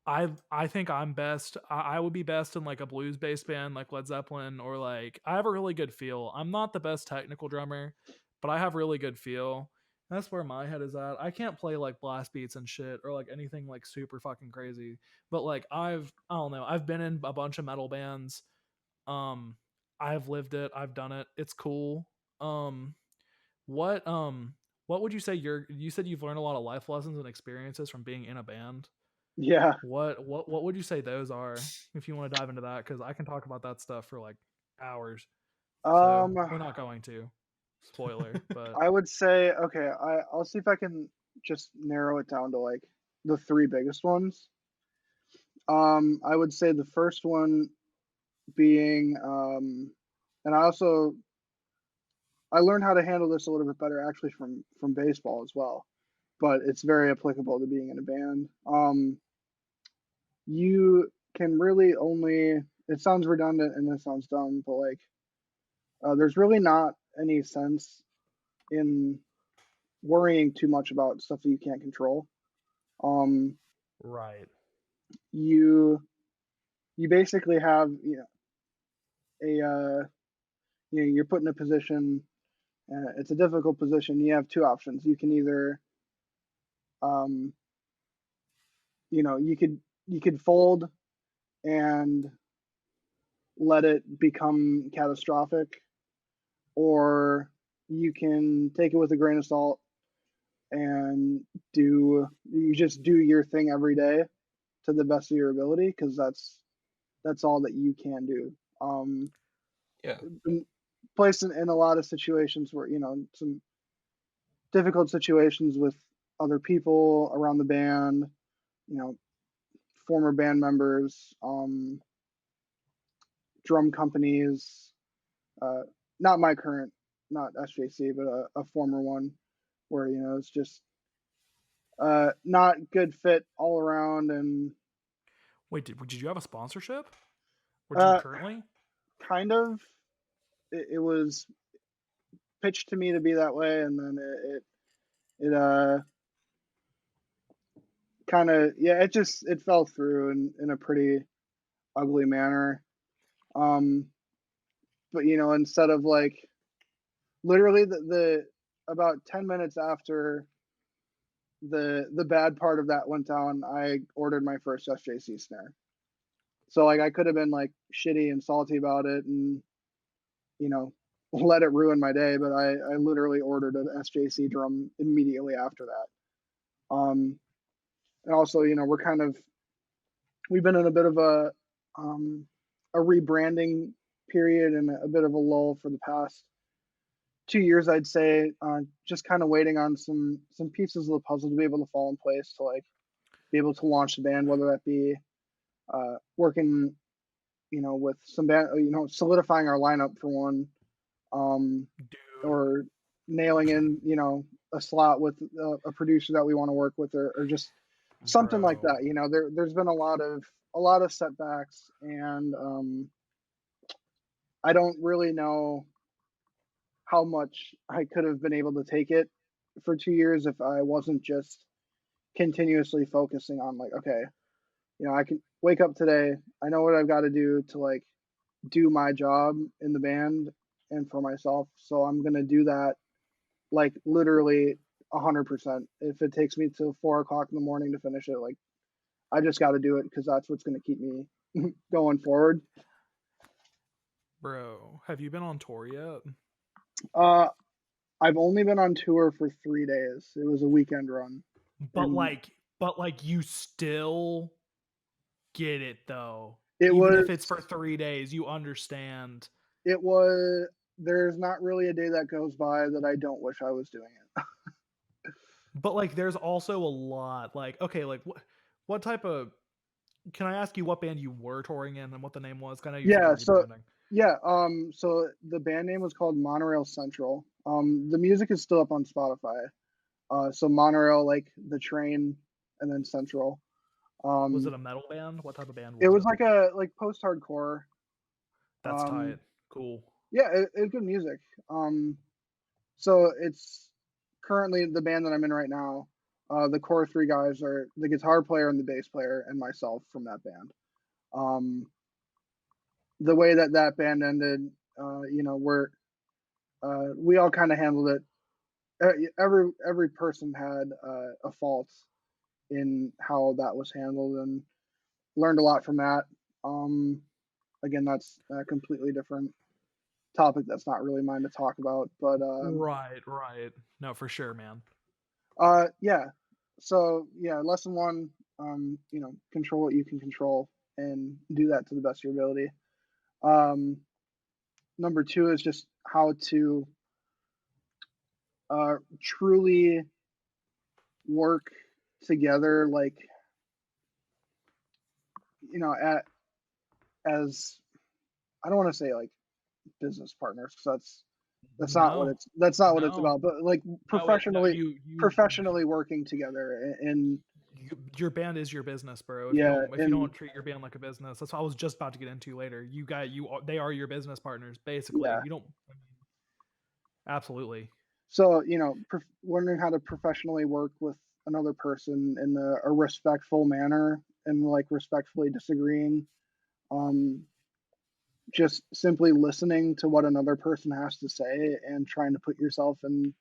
I think I'm best. I would be best in like a blues based band like Led Zeppelin, or like I have a really good feel. I'm not the best technical drummer, but I have really good feel. That's where my head is at. I can't play like blast beats and shit or like anything like super fucking crazy. But like I don't know. I've been in a bunch of metal bands. Um I've lived it. I've done it. It's cool. Um what um what would you say you said you've learned a lot of life lessons and experiences from being in a band? Yeah. What would you say those are, if you want to dive into that? Because I can talk about that stuff for like hours. So Um, we're not going to. Spoiler, but I would say okay. I'll see if I can just narrow it down to like the three biggest ones. I would say the first one being, and I learned how to handle this a little bit better actually from baseball as well, but it's very applicable to being in a band. You can really only. It sounds redundant and it sounds dumb, but like, there's really not any sense in worrying too much about stuff that you can't control. Um, right, you you basically have a you're put in a position. It's a difficult position. You have two options. You can either um, you could fold and let it become catastrophic, or you can take it with a grain of salt and you just do your thing every day to the best of your ability because that's all that you can do. Yeah. Been placed in a lot of situations where some difficult situations with other people around the band, you know, former band members, drum companies, uh, not my current, not SJC, but a former one, where it's just not good fit all around, and wait, did you have a sponsorship, or do you uh, currently? kind of it was pitched to me to be that way, and then it kind of yeah, it fell through in a pretty ugly manner. Um, but instead of like literally the about 10 minutes after the bad part of that went down, I ordered my first SJC snare. So like I could have been like shitty and salty about it and you know let it ruin my day, but I literally ordered an SJC drum immediately after that. And also we've been in a bit of a rebranding period and a bit of a lull for the past 2 years, I'd say. Just kind of waiting on some pieces of the puzzle to be able to fall in place to like be able to launch the band, whether that be working, with some band, solidifying our lineup for one, um, Dude, or nailing in, a slot with a producer that we want to work with, or just something like bro. that. There's been a lot of setbacks, and I don't really know how much I could have been able to take it for 2 years if I wasn't just continuously focusing on like, okay, I can wake up today. I know what I've got to do to like do my job in the band and for myself. So I'm gonna do that like literally 100%. If it takes me till 4 o'clock in the morning to finish it, like I just got to do it because that's what's gonna keep me going forward. Bro, have you been on tour yet? Uh, I've only been on tour for 3 days. It was a weekend run, But and like, you still get it though. it Even was if it's for 3 days, you understand. it was. There's not really a day that goes by that I don't wish I was doing it. But like, there's also a lot. Like, okay, like what type of? Can I ask you what band you were touring in and what the name was? 'Cause I know you said Yeah, you're so rebranding. yeah, so the band name was called Monorail Central. The music is still up on Spotify. So Monorail, like the train, and then Central. Was it Um, a metal band? What type of band it was was it? like a post-hardcore. That's Um, tight. Cool. Yeah, it's good music. So it's currently the band that I'm in right now. The core three guys are the guitar player and the bass player and myself from that band. Um, the way that that band ended, we all kind of handled it. Every person had a fault in how that was handled, and learned a lot from that. Um, Again, that's a completely different topic. That's not really mine to talk about, but Right, right. No, for sure, man. yeah. So yeah, lesson one, control what you can control and do that to the best of your ability. Um, Number two is just how to truly work together, like at as I don't want to say like business partners because that's not what No, it's no, about, but like no. professionally working together and Your band is your business, bro. yeah, If you and don't treat your band like a business, that's what I was just about to get into later. They are your business partners, basically. yeah. You don't. I mean, absolutely. So learning how to professionally work with another person in a respectful manner and like respectfully disagreeing, um, just simply listening to what another person has to say and trying to put yourself in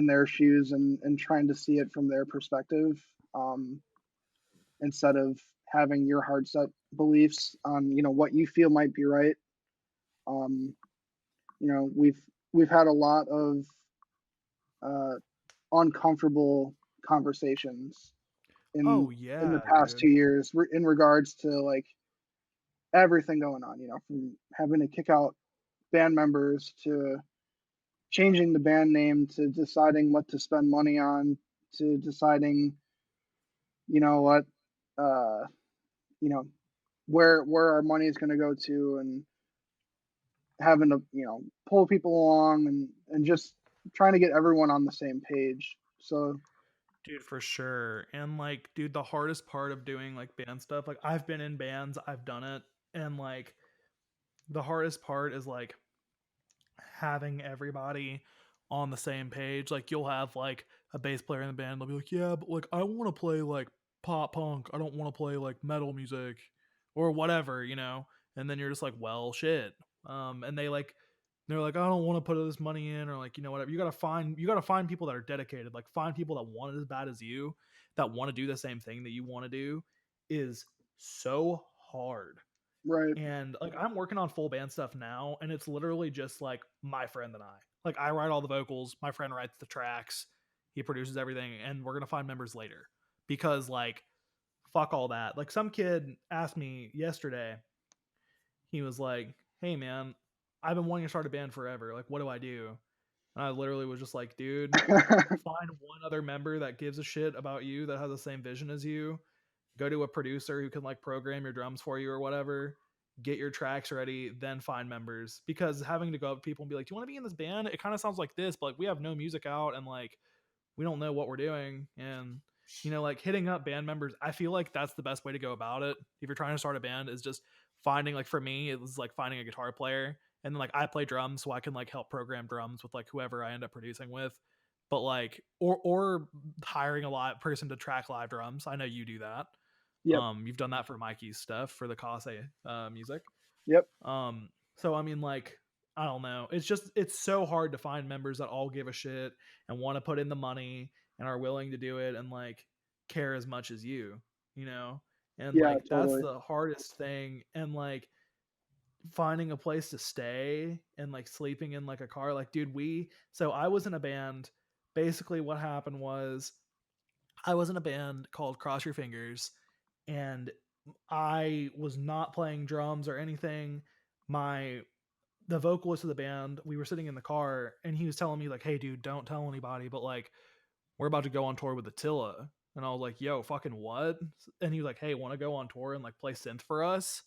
their shoes and trying to see it from their perspective, um, instead of having your hard set beliefs on what you feel might be right. um, we've had a lot of uh, uncomfortable conversations Oh in the yeah, past dude. 2 years in regards to like everything going on, from having to kick out band members to changing the band name to deciding what to spend money on to deciding what uh you know where our money is going to go to, and having to pull people along and just trying to get everyone on the same page. So Dude, for sure. And like, dude, the hardest part of doing like band stuff, like I've been in bands, I've done it, and like the hardest part is like having everybody on the same page. Like you'll have like a bass player in the band, they'll be like, "Yeah, but like I want to play like pop punk. I don't want to play like metal music or whatever, you know?" And then you're just like, "Well, shit." And they're like, "I don't want to put this money in," or like, whatever. You got to find people that are dedicated. Like find people that want it as bad as you, that want to do the same thing that you want to do is so hard. right. And like I'm working on full band stuff now, and it's literally just like my friend and I. Like I write all the vocals, my friend writes the tracks, he produces everything, and we're gonna find members later. Because like fuck all that. Like some kid asked me yesterday, he was like, "Hey man, I've been wanting to start a band forever. Like what do I do?" And I literally was just like, dude, find one other member that gives a shit about you, that has the same vision as you, go to a producer who can like program your drums for you or whatever, get your tracks ready, then find members. Because having to go up to people and be like, "Do you want to be in this band? It kind of sounds like this, but like we have no music out and like we don't know what we're doing." And like hitting up band members, I feel like that's the best way to go about it. If you're trying to start a band, is just finding, like for me, it was like finding a guitar player, and then like I play drums, so I can like help program drums with like whoever I end up producing with. But like, or hiring a live person to track live drums. I know you do that. Yep. You've done that for Mikey's stuff for the Kase music. Yep. So I mean, like, I don't know. It's so hard to find members that all give a shit and want to put in the money and are willing to do it and like care as much as you know? And Yeah, like that's totally. the hardest thing. And like finding a place to stay and like sleeping in like a car. Like, dude, so I was in a band. Basically, what happened was I was in a band called Cross Your Fingers, and I was not playing drums or anything. My The vocalist of the band, we were sitting in the car, and he was telling me like, "Hey, dude, don't tell anybody, but like, we're about to go on tour with Attila." And I was like, "Yo, fucking what?" And he was like, "Hey, want to go on tour and like play synth for us?"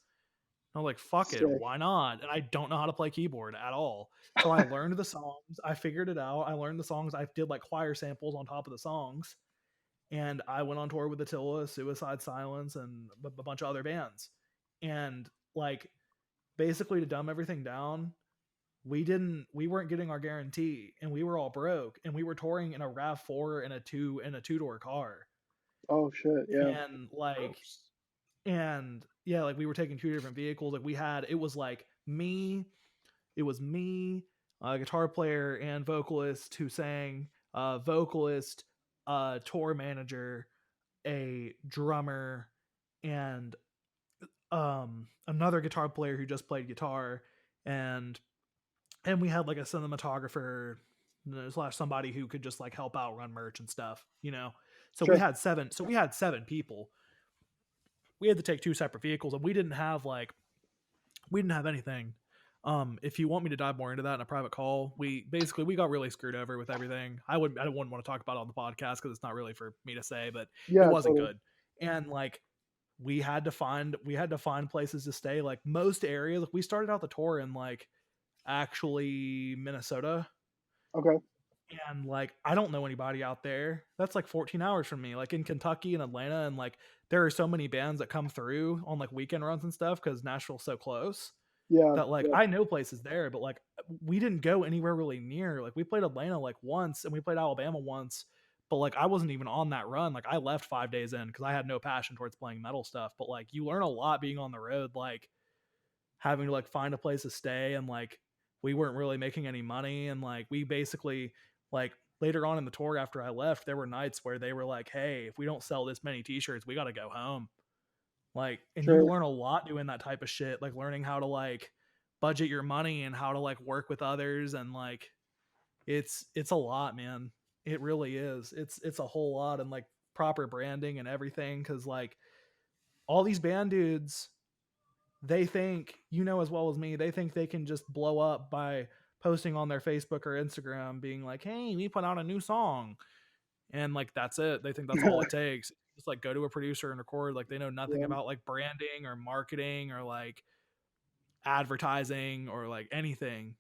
And I was like, "Fuck it, Sick. why not?" And I don't know how to play keyboard at all, so I learned the songs. I figured it out. I learned the songs. I did like choir samples on top of the songs, and I went on tour with Attila, Suicide Silence, and a bunch of other bands. And like, basically, to dumb everything down, we weren't getting our guarantee, and we were all broke, and we were touring in a RAV4 and a two-door car. Oh shit, yeah. And and yeah, like we were taking two different vehicles. Like it was me, a guitar player and vocalist who sang, vocalist, tour manager, a drummer, and another guitar player who just played guitar, and we had like a cinematographer slash somebody who could just like help out run merch and stuff, So Sure. we had 7 people. We had to take 2 separate vehicles, and we didn't have anything. If you want me to dive more into that in a private call, we got really screwed over with everything. I wouldn't want to talk about it on the podcast because it's not really for me to say, but it Yeah, wasn't totally. good. And like we had to find places to stay. Like most areas, we started out the tour in like actually Minnesota, Okay. and like I don't know anybody out there. That's like 14 hours from me, like in Kentucky and Atlanta, and like there are so many bands that come through on like weekend runs and stuff because Nashville's so close Yeah, that like yeah, I know places there, but like we didn't go anywhere really near. Like we played Atlanta like once, and we played Alabama once, but like I wasn't even on that run. Like I left 5 days in because I had no passion towards playing metal stuff. But like you learn a lot being on the road, like having to like find a place to stay, and like we weren't really making any money, and like we basically like later on in the tour after I left, there were nights where they were like, hey, if we don't sell this many t-shirts, we got to go home. Like, and you sure. learn a lot doing that type of shit, like learning how to like budget your money and how to like work with others, and like it's a lot, man. It really is. It's a whole lot, and like proper branding and everything, because like all these band dudes, they think, as well as me, they think they can just blow up by posting on their Facebook or Instagram being like, hey, we put out a new song, and like that's it. They think that's all it takes. Just like go to a producer and record. Like they know nothing Yeah, about like branding or marketing or like advertising or like anything.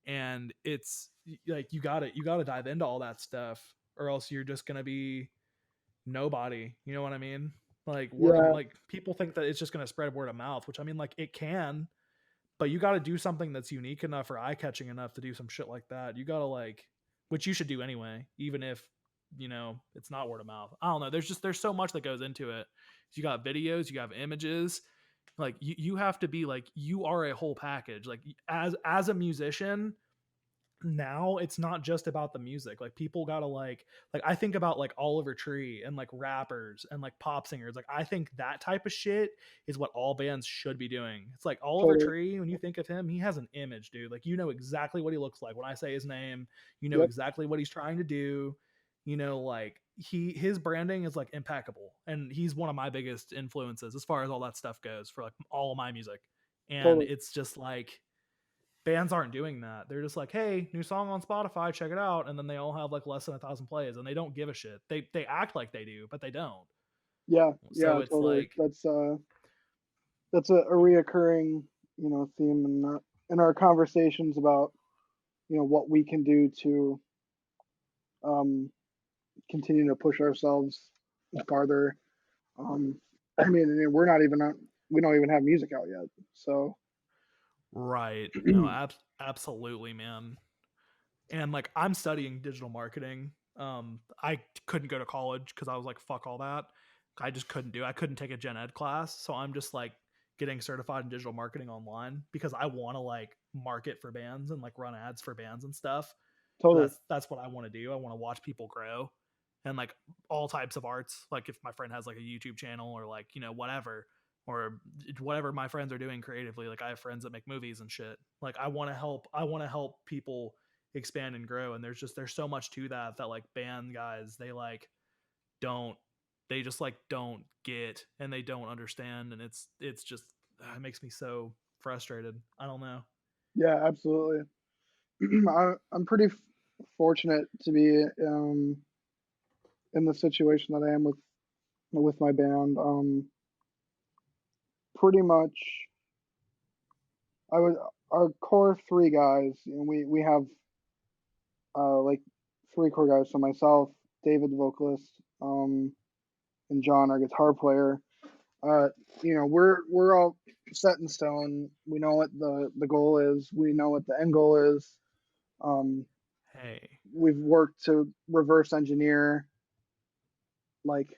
And it's like you gotta dive into all that stuff, or else you're just gonna be nobody. You know what I mean? Like yeah, like people think that it's just gonna spread word of mouth, which I mean, like it can, but you got to do something that's unique enough or eye catching enough to do some shit like that. You got to like, which you should do anyway, even if it's not word of mouth. I don't know. There's so much that goes into it. You got videos, you have images. Like you have to be like, you are a whole package. Like as a musician, now it's not just about the music. Like people gotta like I think about like Oliver Tree and like rappers and like pop singers. Like I think that type of shit is what all bands should be doing. It's like Oliver totally. Tree, when you think of him, he has an image, dude. Like you know exactly what he looks like. When I say his name, you know Yep, exactly what he's trying to do. Like his branding is like impeccable. And he's one of my biggest influences as far as all that stuff goes for like all of my music. And totally. it's just like bands aren't doing that. They're just like, hey, new song on Spotify, check it out, and then they all have like less than 1,000 plays, and they don't give a shit. They act like they do, but they don't. Yeah, So yeah, it's totally. like, That's a reoccurring, theme in our conversations about, what we can do to um continue to push ourselves farther. Um, I mean, we don't even have music out yet. So, right? No, absolutely, man. And like I'm studying digital marketing. I couldn't go to college because I was like, fuck all that. I just I couldn't take a gen ed class, so I'm just like getting certified in digital marketing online because I want to like market for bands and like run ads for bands and stuff. totally. That's what I want to do. I want to watch people grow, and like all types of arts. Like if my friend has like a YouTube channel or like whatever, or whatever my friends are doing creatively. Like I have friends that make movies and shit. Like I want to help. I want to help people expand and grow. And there's so much to that like band guys, don't they just like don't get, and they don't understand, and it's just it makes me so frustrated. I don't know. Yeah, absolutely. I'm pretty fortunate to be in the situation that I am with my band. Pretty much, I was our core 3 guys, and we have like 3 core guys. So myself, David, the vocalist, and John, our guitar player. we're all set in stone. We know what the goal is. We know what the end goal is. Um, Hey, we've worked to reverse engineer like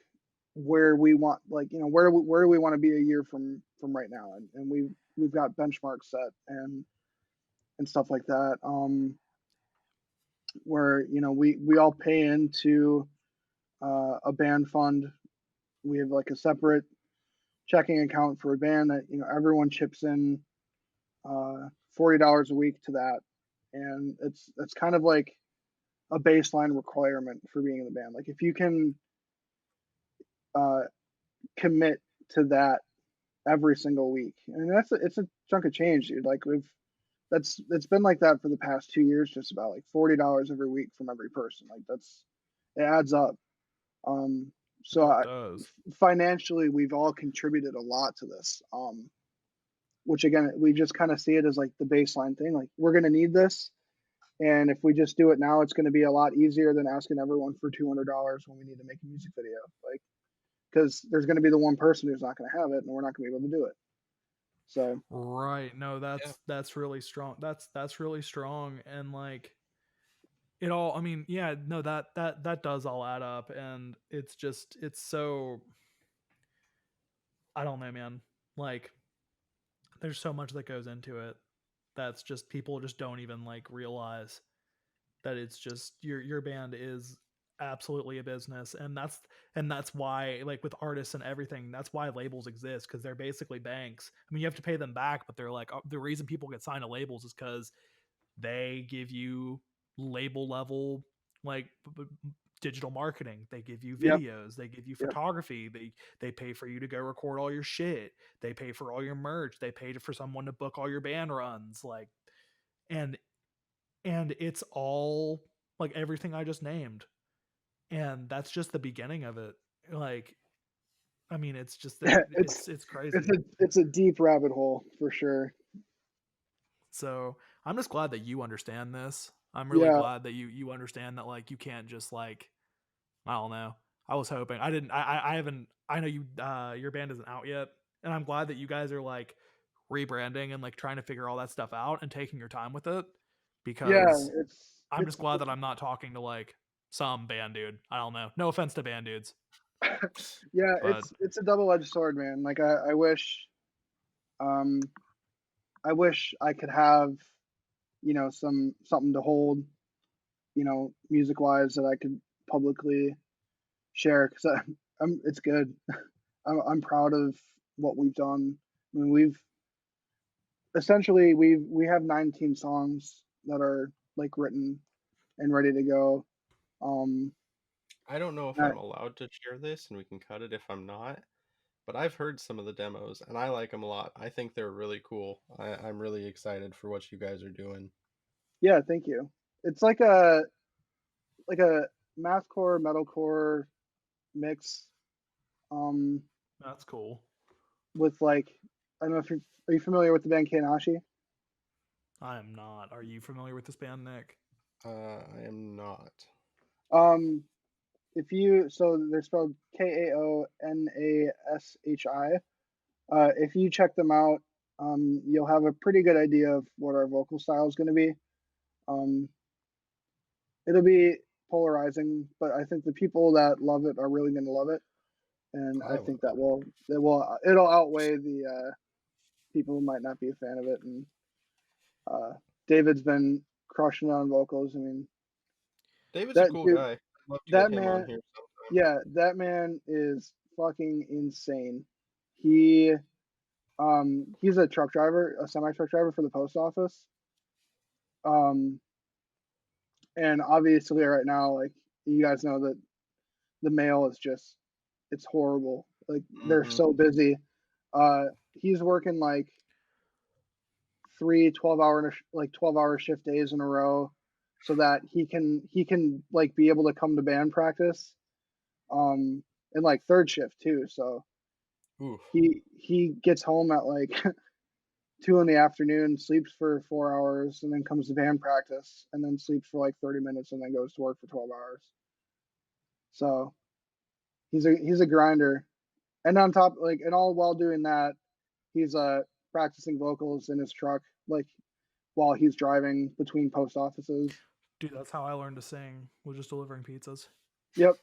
where we want, like where do we want to be a year from right now, and we've got benchmarks set and stuff like that. Where we all pay into a band fund. We have like a separate checking account for a band that everyone chips in $40 a week to that, and it's kind of like a baseline requirement for being in the band. Like if you can uh, commit to that every single week, and it's a chunk of change, dude. Like it's been like that for the past 2 years, just about like $40 every week from every person. Like it adds up. Um, so no, it does. financially, we've all contributed a lot to this. Which again, we just kind of see it as like the baseline thing. Like we're gonna need this, and if we just do it now, it's going to be a lot easier than asking everyone for $200 when we need to make a music video. Like because there's going to be the one person who's not going to have it, and we're not going to be able to do it. So Right. No, Yeah. that's really strong. That's really strong, and like it all. I mean, yeah, no, that does all add up, and it's so. I don't know, man. Like there's so much that goes into it. That's just people just don't even like realize that it's just your band is absolutely a business, and that's why, like with artists and everything, that's why labels exist, because they're basically banks. I mean, you have to pay them back, but they're like the reason people get signed to labels is because they give you label level like digital marketing, they give you yep, videos, they give you yep. photography, they pay for you to go record all your shit, they pay for all your merch, they paid for someone to book all your band runs, like and it's all like everything I just named, and that's just the beginning of it. Like I mean, it's just that it's it's it's crazy. a deep rabbit hole for sure. So I'm just glad that you understand this. I'm really Yeah, glad that you understand that like you can't just like I don't know. I was hoping I didn't. I haven't. I know you. Your band isn't out yet, and I'm glad that you guys are like rebranding and like trying to figure all that stuff out and taking your time with it, yeah. because I'm just It's glad that I'm not talking to like some band dude. I don't know. No offense to band dudes, yeah. but It's a double-edged sword, man. Like um, I wish I could have something to hold, music wise that I could publicly share because it's good. I'm proud of what we've done. I mean, we have 19 songs that are like written and ready to go. Um, I don't know if I, I'm allowed to share this, and we can cut it if I'm not. But I've heard some of the demos, and I like them a lot. I think they're really cool. I'm really excited for what you guys are doing. yeah, thank you. It's like a mathcore metalcore mix, um, that's cool. with like I don't know if are you familiar with the band Kanashi? I am not. Are you familiar with this band, Nick? I am not. Um, if you so they're spelled Kaonashi. If you check them out, you'll have a pretty good idea of what our vocal style is going to be. Um, it'll be polarizing, but I think the people that love it are really going to love it, and I I love think it'll outweigh the people who might not be a fan of it. And uh, David's been crushing on vocals. I mean, David's a that cool dude, guy. I'd love to get that him on man, here sometime. yeah, that man is fucking insane. He he's a truck driver, a semi truck driver for the post office. Um, and obviously right now, like you guys know that the mail is just it's horrible. Like they're Mm-hmm. so busy. He's working like 12-hour shift days in a row so that he can like be able to come to band practice and like third shift too. So Oof. he gets home at like 2 in the afternoon, sleeps for 4 hours, and then comes to band practice, and then sleeps for like 30 minutes, and then goes to work for 12 hours. So he's a grinder, And on top, like, and all while doing that, he's practicing vocals in his truck, like while he's driving between post offices. Dude, that's how I learned to sing, was just delivering pizzas. Yep.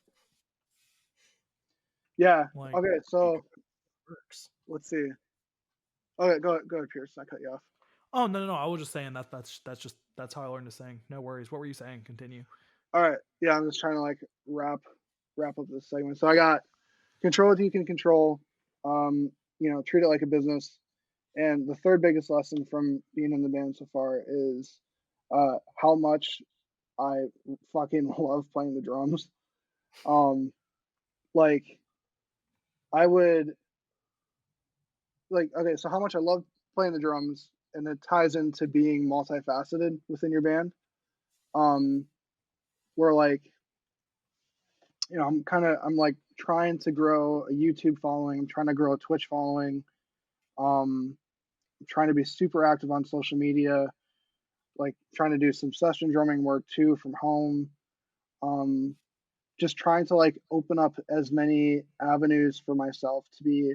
Yeah. Like, Okay. So works. let's see. Okay, go ahead, Pierce. I cut you off. Oh no! I was just saying that's how I learned to sing. No worries. What were you saying? Continue. All right. Yeah, I'm just trying to like wrap up this segment. So I got control what you can control. Treat it like a business. And the third biggest lesson from being in the band so far is how much I fucking love playing the drums. Like I would okay, so how much I love playing the drums, and it ties into being multifaceted within your band. Um, where like I'm like trying to grow a YouTube following. I'm trying to grow a Twitch following. I'm trying to be super active on social media. Like trying to do some session drumming work too from home. Um, just trying to like open up as many avenues for myself to be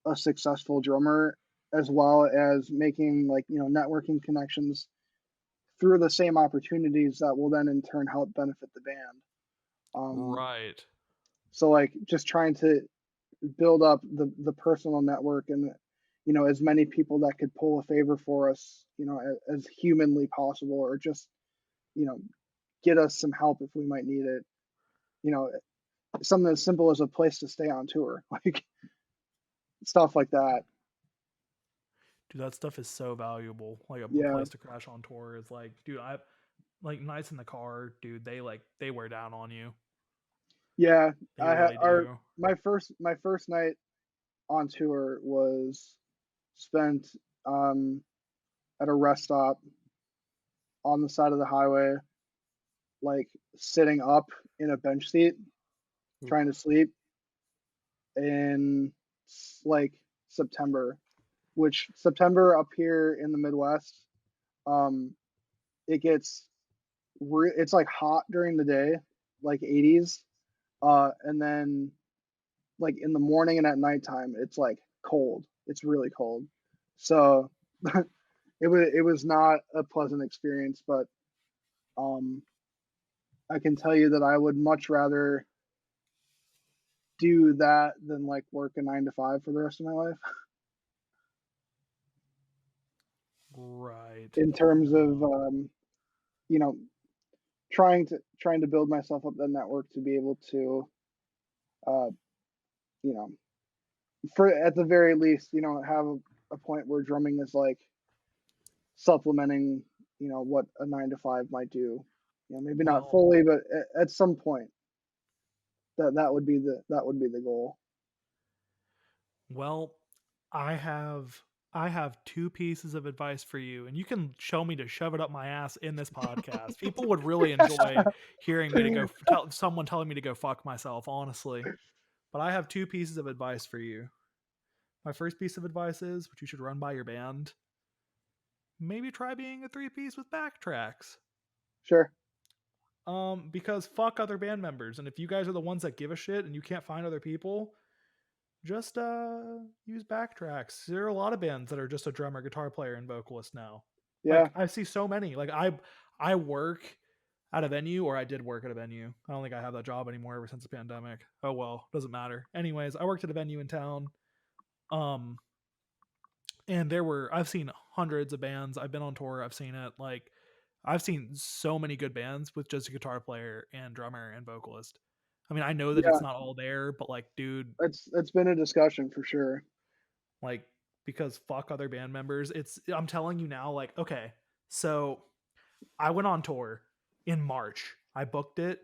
a successful drummer, as well as making like networking connections through the same opportunities that will then in turn help benefit the band. Right. So like just trying to build up the personal network and as many people that could pull a favor for us, as humanly possible, or just you know get us some help if we might need it. You know, something as simple as a place to stay on tour, like stuff like that. Dude, that stuff is so valuable. Like a Yeah, place to crash on tour is like, dude, I like nights in the car, dude. They wear down on you. yeah. They really do. My first night on tour was spent at a rest stop on the side of the highway, like sitting up in a bench seat, trying to sleep in like September, which September up here in the Midwest, um, it gets it's like hot during the day, like 80s, and then like in the morning and at nighttime, it's like cold. It's really cold. So it was not a pleasant experience, but um, I can tell you that I would much rather do that than like work a 9 to 5 for the rest of my life. Right. In terms of you know trying to build myself up that network to be able to uh, you know for at the very least have a point where drumming is like supplementing what a 9 to 5 might do. Maybe not Well, fully, but at some point that would be the goal. well, I have I have two pieces of advice for you, and you can show me to shove it up my ass in this podcast. People would really enjoy hearing me to go tell someone telling me to go fuck myself, honestly. But I have two pieces of advice for you. My first piece of advice is, which you should run by your band, maybe try being a three-piece with backtracks. Sure. Because fuck other band members, and if you guys are the ones that give a shit and you can't find other people, just use backtracks. There are a lot of bands that are just a drummer, guitar player, and vocalist now. Yeah. Like I see so many. Like I work at a venue, or I did work at a venue. I don't think I have that job anymore ever since the pandemic. Oh well, doesn't matter. Anyways, I worked at a venue in town. Um, and I've seen hundreds of bands. I've been on tour. I've seen it. Like I've seen so many good bands with just a guitar player and drummer and vocalist. I mean, I know that Yeah. it's not all there, but like, dude, That's been a discussion for sure. like, because fuck other band members. I'm telling you now, like, okay, so I went on tour in March. I booked it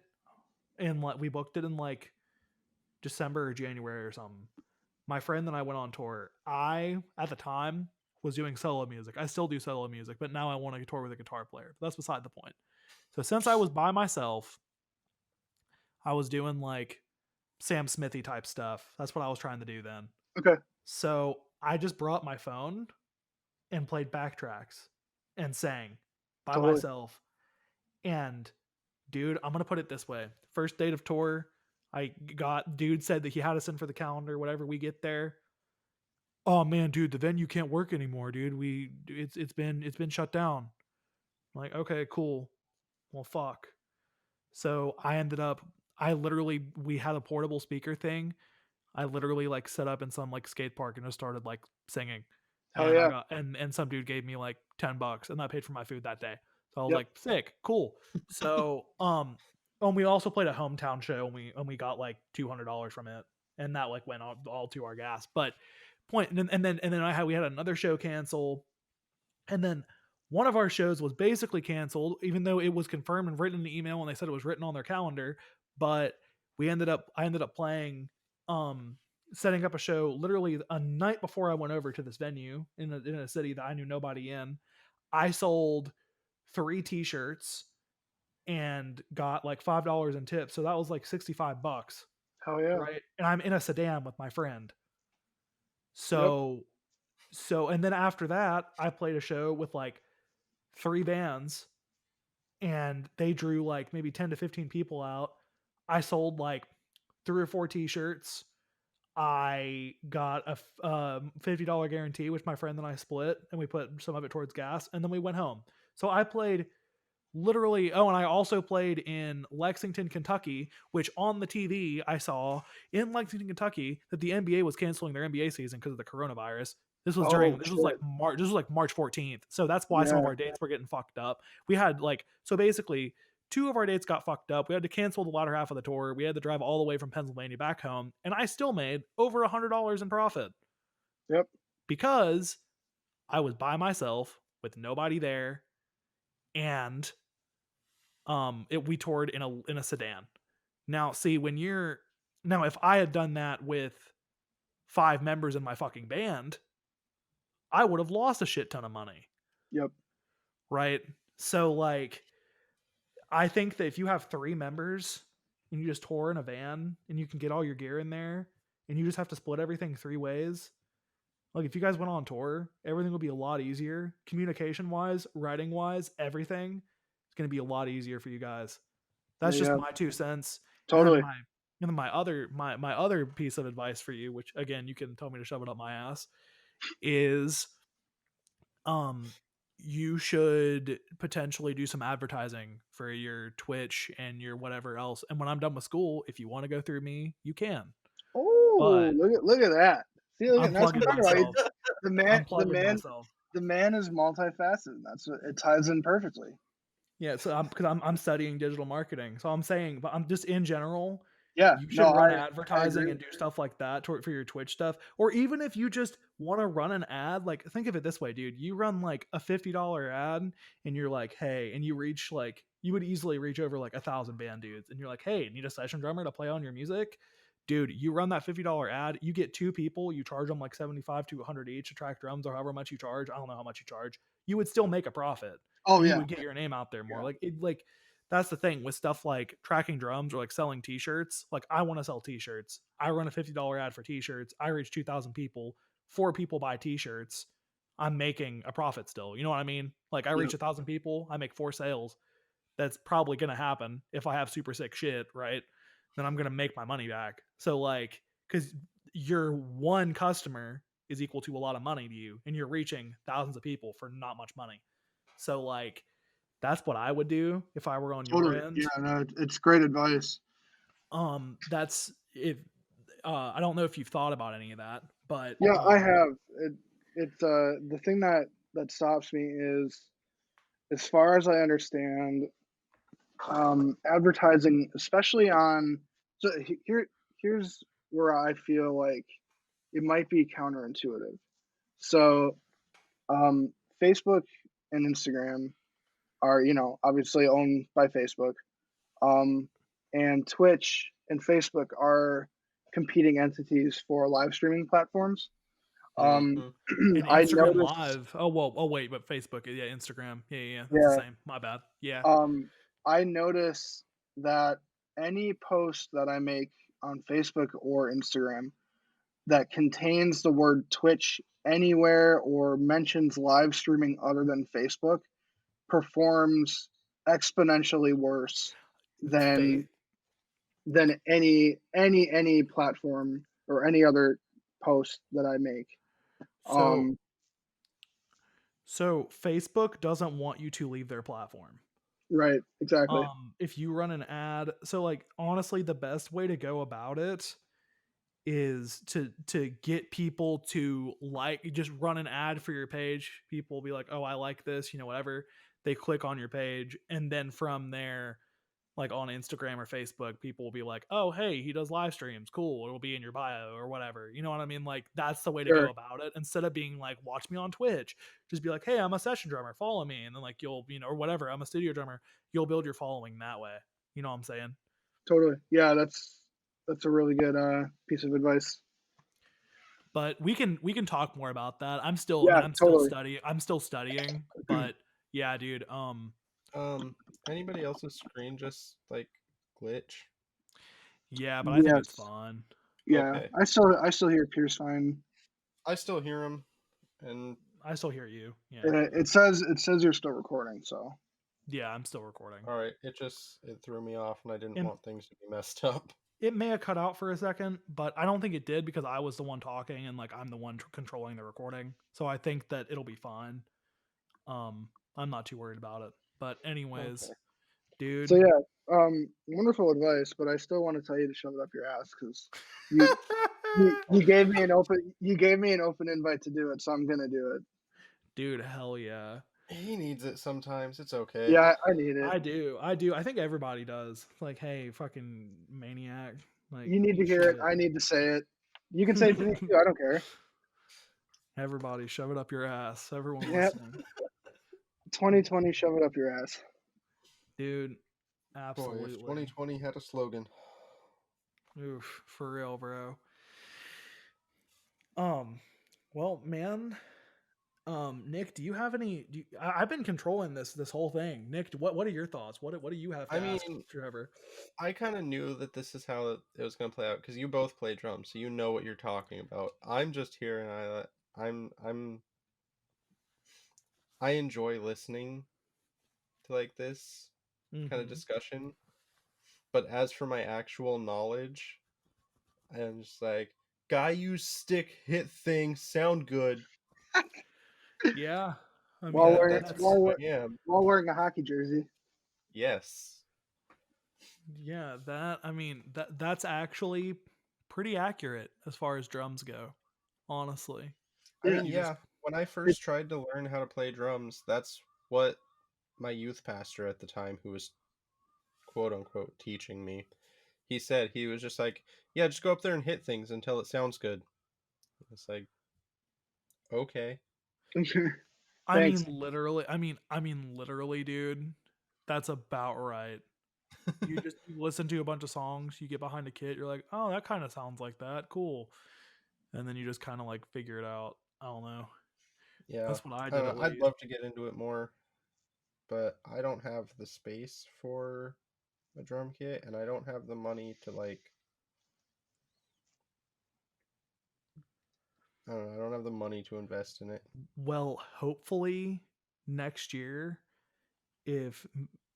and like we booked it in like December or January or something. My friend and I went on tour. I at the time was doing solo music. I still do solo music, but now I want to tour with a guitar player. But that's beside the point. So since I was by myself, I was doing like Sam Smithy type stuff. That's what I was trying to do then. Okay. So I just brought my phone and played backtracks and sang by Totally. myself. And dude, I'm gonna put it this way: first date of tour, Dude said that he had us in for the calendar, whatever we get there. Oh man, dude, the venue can't work anymore, dude. It's been shut down. I'm like, okay, cool. Well, fuck. So we had a portable speaker thing. I literally like set up in some like skate park and just started like singing. Hell And I yeah. got and some dude gave me like $10 and I paid for my food that day. So I was Yep. like, sick, cool. So and we also played a hometown show and we got like $200 from it. And that like went all to our gas. But and then we had another show cancel. And then one of our shows was basically canceled, even though it was confirmed and written in the email and they said it was written on their calendar. But I ended up playing, setting up a show literally a night before I went over to this venue in a city that I knew nobody in. I sold 3 t-shirts and got like $5 in tips. So that was like $65. Hell yeah. Right. And I'm in a sedan with my friend. Yep. And then after that, I played a show with like 3 bands and they drew like maybe 10 to 15 people out. I sold like 3 or 4 t-shirts. I got a $50 guarantee, which my friend and I split, and we put some of it towards gas, and then we went home. So I played literally. Oh, and I also played in Lexington, Kentucky, which on the TV I saw in Lexington, Kentucky, that the NBA was canceling their NBA season because of the coronavirus. This was Shit. like March 14th. So that's why some of Yeah. our dates were getting fucked up. We had like, so basically 2 of our dates got fucked up. We had to cancel the latter half of the tour. We had to drive all the way from Pennsylvania back home, and I still made over $100 in profit. Yep. Because I was by myself with nobody there, and we toured in a sedan. Now, see, if I had done that with 5 members in my fucking band, I would have lost a shit ton of money. Yep. Right? So like, I think that if you have 3 members and you just tour in a van and you can get all your gear in there and you just have to split everything 3 ways, like if you guys went on tour, everything would be a lot easier. Communication wise, writing wise, everything is going to be a lot easier for you guys. That's just Yeah. my 2 cents. Totally. And then my other piece of advice for you, which again you can tell me to shove it up my ass, is you should potentially do some advertising for your Twitch and your whatever else. And when I'm done with school, if you want to go through me, you can. Oh, But look at that. See, look I'm at that's what plugging I'm talking myself. about. I'm plugging myself. The man is multifaceted. That's what it ties in perfectly. Yeah, so I'm studying digital marketing. So I'm saying, but I'm just in general, Yeah. you should No, run I advertising agree. and do stuff like that for your Twitch stuff. Or even if you just want to run an ad, like think of it this way, dude. You run like a $50 ad and you're like, hey, and you reach like, you would easily reach over like 1,000 band dudes. And you're like, hey, need a session drummer to play on your music? Dude, you run that $50 ad, you get 2 people, you charge them like 75 to 100 each to track drums or however much you charge. I don't know how much you charge. You would still make a profit. Oh And you yeah. would get your name out there more. Yeah. Like that's the thing with stuff like tracking drums or like selling t-shirts. Like I want to sell t-shirts. I run a $50 ad for t-shirts. I reach 2,000 people. 4 people buy t-shirts. I'm making a profit still. You know what I mean? Like I reach 1,000 people. I make 4 sales. That's probably going to happen if I have super sick shit, right? Then I'm going to make my money back. So like, cause your one customer is equal to a lot of money to you and you're reaching thousands of people for not much money. So like, that's what I would do if I were on your Totally. end. Yeah. No, it's great advice. That's if I don't know if you've thought about any of that, but Yeah, I have. It's the thing that stops me is, as far as I understand, advertising, especially on. So here's where I feel like it might be counterintuitive. So, Facebook and Instagram are, obviously owned by Facebook, and Twitch and Facebook are competing entities for live streaming platforms. Um, Mhm. and I Instagram noticed, Live. Oh wait, but Facebook, yeah, Instagram, yeah, that's the yeah, same. My bad. Yeah, I notice that any post that I make on Facebook or Instagram that contains the word Twitch anywhere or mentions live streaming other than Facebook performs exponentially worse Fa- than than any platform or any other post that I make. So so Facebook doesn't want you to leave their platform. Right, exactly. If you run an ad, so like honestly, the best way to go about it is to get people to like just run an ad for your page. People will be like, "Oh, I like this," whatever. They click on your page, and then from there, like on Instagram or Facebook, people will be like, "Oh, hey, he does live streams. Cool. It'll be in your bio or whatever." You know what I mean? Like that's the way to go Sure, about it. Instead of being like, "Watch me on Twitch," just be like, "Hey, I'm a session drummer. Follow me," and then like you'll or whatever. I'm a studio drummer. You'll build your following that way. You know what I'm saying? totally. Yeah, that's a really good piece of advice. But we can talk more about that. I mean, Yeah, totally. I'm still studying, but yeah, dude. Anybody else's screen just like glitch? Yeah, but I think it's Yes. fun. Yeah. Okay, I still hear Pierce fine. I still hear him, and I still hear you. Yeah. It says you're still recording, so Yeah, I'm still recording. all right, it threw me off, and I didn't And want things to be messed up. it may have cut out for a second, but I don't think it did because I was the one talking and like I'm the one controlling the recording. So I think that it'll be fine. I'm not too worried about it. But anyways, Okay. dude. so yeah, wonderful advice, but I still want to tell you to shove it up your ass because you you gave me an open invite to do it, so I'm gonna do it. Dude, hell yeah. He needs it sometimes. It's okay. Yeah, I need it. I do. I do. I think everybody does. Like, hey, fucking maniac. Like, You need to eat hear it. shit. I need to say it. You can say it to me too. I don't care. Everybody, shove it up your ass. Everyone Yeah, listening. 2020, shove it up your ass. Dude, Boy, if absolutely. 2020 had a slogan. Oof, for real, bro. Well, man. Nick, do you have any? I've been controlling this whole thing. Nick, what are your thoughts? What do you have to I ask mean, Trevor? I kind of knew that this is how it was going to play out because you both play drums, so you know what you're talking about. I'm just here, and I enjoy listening to like this kind of Mm-hmm. discussion. But as for my actual knowledge, I'm just like, guy use stick, hit thing, sound good. Yeah, I While mean wearing That's that's who while wear, I am. while wearing a hockey jersey. Yes. yeah that I mean that's actually pretty accurate as far as drums go. Honestly, I Yeah, mean, you just yeah, when I it, first tried to learn how to play drums, that's what my youth pastor at the time, who was quote unquote teaching me, he said. He was just like, yeah, just go up there and hit things until it sounds good. It's like, okay. I thanks. mean literally. I mean literally, dude. That's about right. You listen to a bunch of songs, you get behind a kit, you're like, oh, that kind of sounds like that, cool, and then you just kind of like figure it out. I don't know. Yeah. That's what I I did don't at know. I'd least. love to get into it more, but I don't have the space for a drum kit, and I don't have the money to like. I don't know. I don't have the money to invest in it. Well, hopefully next year, if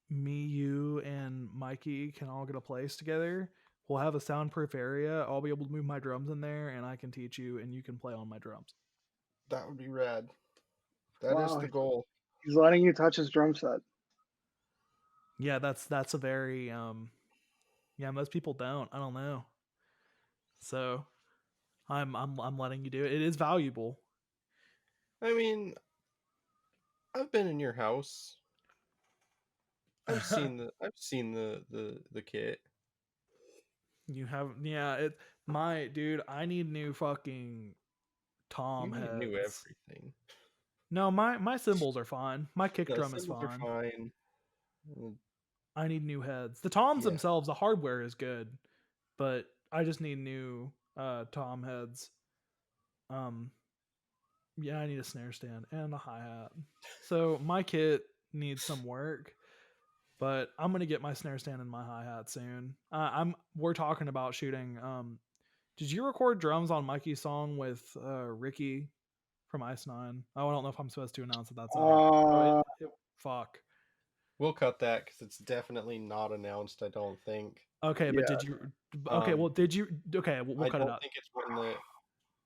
me, you, and Mikey can all get a place together, we'll have a soundproof area. I'll be able to move my drums in there, and I can teach you, and you can play on my drums. That would be rad. That is Wow, the goal. he's letting you touch his drum set. Yeah, that's a very yeah, most people don't. I don't know. So I'm letting you do it. It is valuable. I mean, I've been in your house. I've seen the kit. You have, yeah, it my dude, I need new fucking You tom need new heads. everything. No, my cymbals are fine. My kick The drum is symbols are fine. fine. I need new heads. The toms Yeah. themselves, the hardware is good, but I just need new tom heads. Um yeah, I need a snare stand and a hi-hat. So my kit needs some work, but I'm gonna get my snare stand and my hi-hat soon. We're talking about shooting. Did you record drums on Mikey's song with Ricky from Ice Nine? Oh, I don't know if I'm supposed to announce that that's up. Oh, Uh, fuck. We'll cut that because it's definitely not announced, I don't think. Okay, but Yeah. did you? Okay, well, did you? Okay, we'll I cut it don't out. think it's one that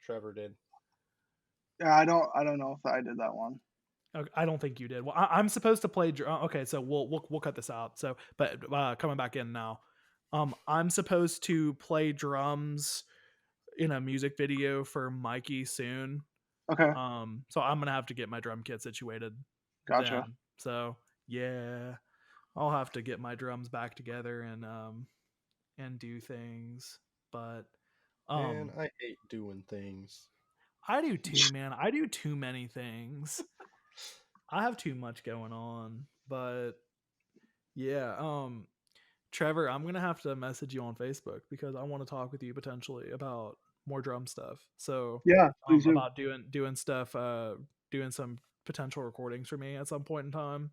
Trevor did. Yeah, I don't know if I did that one. Okay, I don't think you did. Well, I'm supposed to play. Okay, so we'll cut this out. So, but coming back in now, I'm supposed to play drums in a music video for Mikey soon. Okay, So I'm gonna have to get my drum kit situated gotcha. then. So yeah, I'll have to get my drums back together and do things. But Man, um, I hate doing things. I do too, man. I do too many things. I have too much going on. But yeah, Trevor, I'm gonna have to message you on Facebook because I want to talk with you potentially about more drum stuff. So, Yeah, please do. about doing stuff, doing some potential recordings for me at some point in time,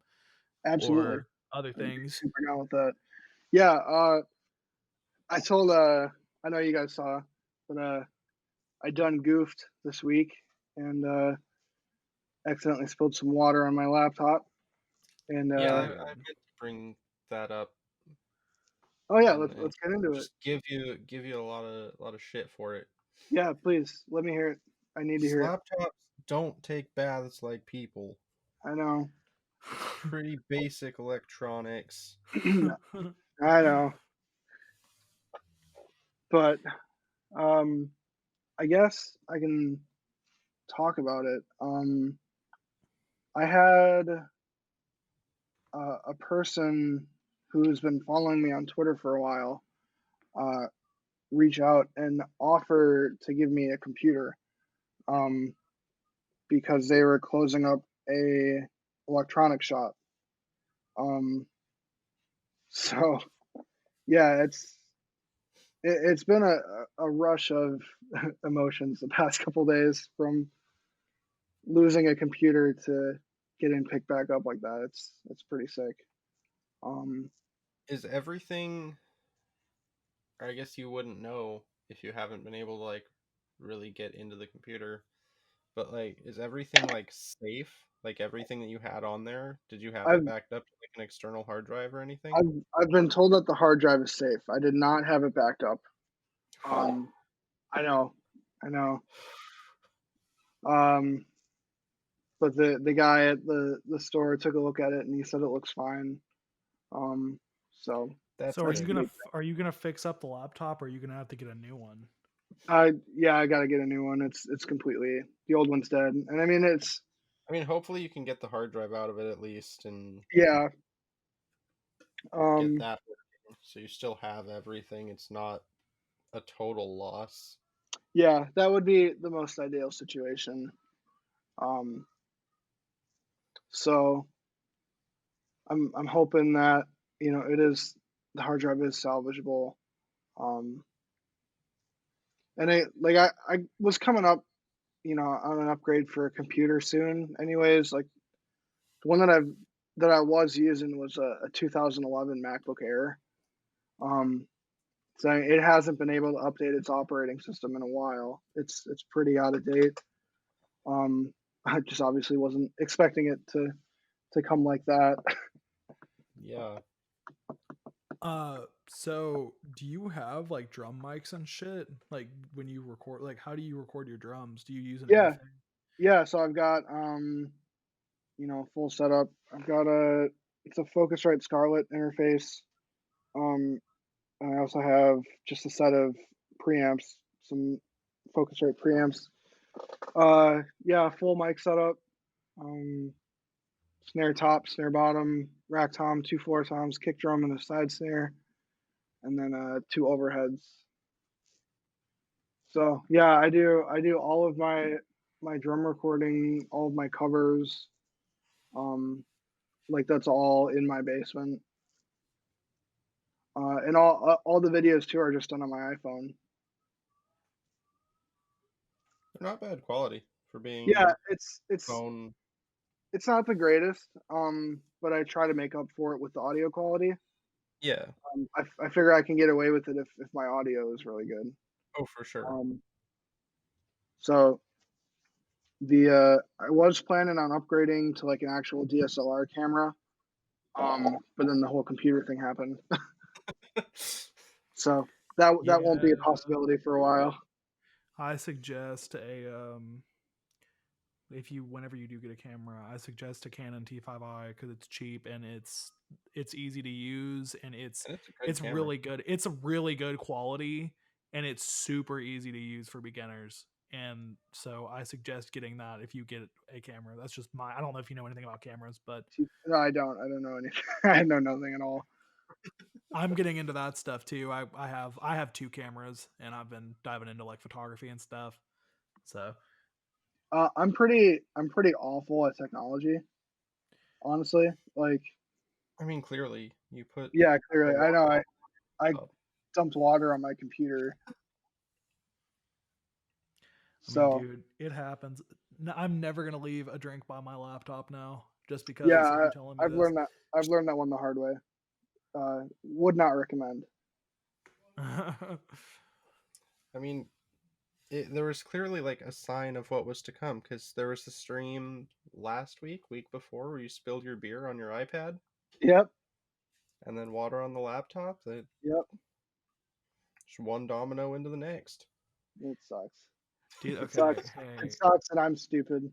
Absolutely. or other I'd be things. super down with that. Yeah, I told I know you guys saw, but I done goofed this week and accidentally spilled some water on my laptop. And Yeah, Oh, I good. meant to bring that up oh yeah, and let's get into it. just give you a lot of shit for it. Yeah, please let me hear it. I need to hear it. Laptops don't take baths like people. I know. It's pretty basic electronics. I know. But um, I guess I can talk about it. I had a person who's been following me on Twitter for a while uh, reach out and offer to give me a computer um, because they were closing up a electronic shop. Um, so yeah, it's been a rush of emotions the past couple days from losing a computer to getting picked back up like that. It's pretty sick. Um, Is everything, or I guess you wouldn't know if you haven't been able to like really get into the computer, but like is everything like safe? Like everything that you had on there, did you have it I've backed up to like an external hard drive or anything? I've been told that the hard drive is safe. I did not have it backed up. Um, I know, I know. Um, but the guy at the store took a look at it and he said it looks fine. Um, so That's So that's good. are you gonna fix up the laptop, or are you gonna have to get a new one? yeah, I gotta get a new one. It's completely the old one's dead, and I mean it's I mean, hopefully you can get the hard drive out of it at least and yeah. get Um, that working so you still have everything. It's not a total loss. yeah, that would be the most ideal situation. Um, so I'm hoping that it is the hard drive is salvageable. Um, and I was coming up, on an upgrade for a computer soon. Anyways, like the one that I was using was a 2011 MacBook Air. Um, so it hasn't been able to update its operating system in a while. It's pretty out of date. I just obviously wasn't expecting it to come like that. Yeah. So do you have like drum mics and shit? Like when you record, like how do you record your drums? Do you use an Yeah, anything? yeah. So I've got full setup. I've got it's a Focusrite Scarlett interface. Um, and I also have just a set of preamps, some Focusrite preamps. Yeah, full mic setup. Um, snare top, snare bottom, rack tom, two floor toms, kick drum, and a side snare, and then two overheads. So yeah, I do all of my drum recording, all of my covers. Um, like that's all in my basement. And all the videos too are just done on my iPhone. They're not bad quality for Yeah, being it's phone. it's not the greatest, but I try to make up for it with the audio quality. Yeah. I figure I can get away with it if my audio is really good. Oh, for sure. Um, so the I was planning on upgrading to like an actual DSLR camera, but then the whole computer thing happened. So that won't be a Yeah. possibility for a while. I suggest whenever you do get a camera, I suggest a Canon T5i because it's cheap and it's easy to use and And it's a good it's camera. really good. It's a really good quality and it's super easy to use for beginners. And so I suggest getting that if you get a camera. That's just I don't know if you know anything about cameras, but No, I don't. I don't know anything. I know nothing at all. I'm getting into that stuff too. I have two cameras and I've been diving into like photography and stuff. So I'm pretty awful at technology, honestly. Like, I mean, clearly, you put yeah, the clearly. I water know on I the tub. dumped water on my computer. I mean, So dude, it happens. I'm never gonna leave a drink by my laptop now, just because of yeah, you telling me I've this. learned that. I've learned that one the hard way. Would not recommend. I mean, there was clearly like a sign of what was to come because there was a stream last week before, where you spilled your beer on your iPad Yep, and then water on the laptop. That yep. just one domino into the next. It sucks. Dude, It okay, sucks. It hey, sucks, and I'm stupid.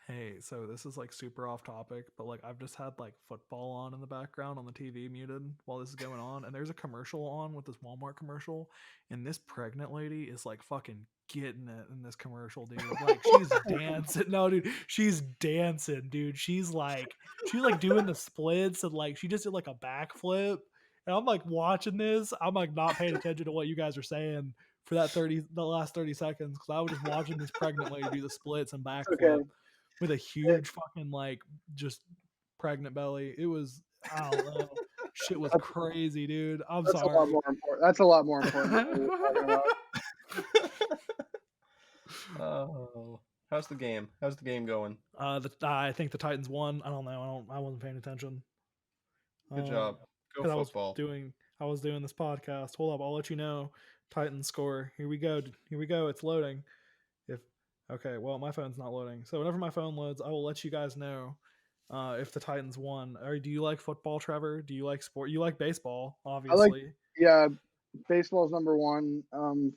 hey, so this is like super off topic, but like I've just had like football on in the background on the TV muted while this is going on, and there's a commercial on with this Walmart commercial, and this pregnant lady is like fucking getting it in this commercial, dude. Like she's dancing. No, dude, she's dancing, dude. She's like doing the splits and like she just did like a backflip. And I'm like watching this. I'm like not paying attention to what you guys are saying for the last 30 seconds because I was just watching this pregnant lady do the splits and It's backflip okay. with a It, huge fucking like just pregnant belly. It was I don't know. Shit was that's, crazy, dude. I'm that's a lot sorry. more important. That's a lot more important than what we're talking about. Oh, how's the game? How's the game going? I think the Titans won. I don't know. I wasn't paying attention. Good job. Go Because football. I was doing this podcast. Hold up, I'll let you know. Titans score. Here we go. Here we go. It's loading. If okay, well my phone's not loading. So whenever my phone loads, I will let you guys know if the Titans won. Or do you like football, Trevor? Do you like sport? You like baseball, I like, obviously. yeah, baseball's number one.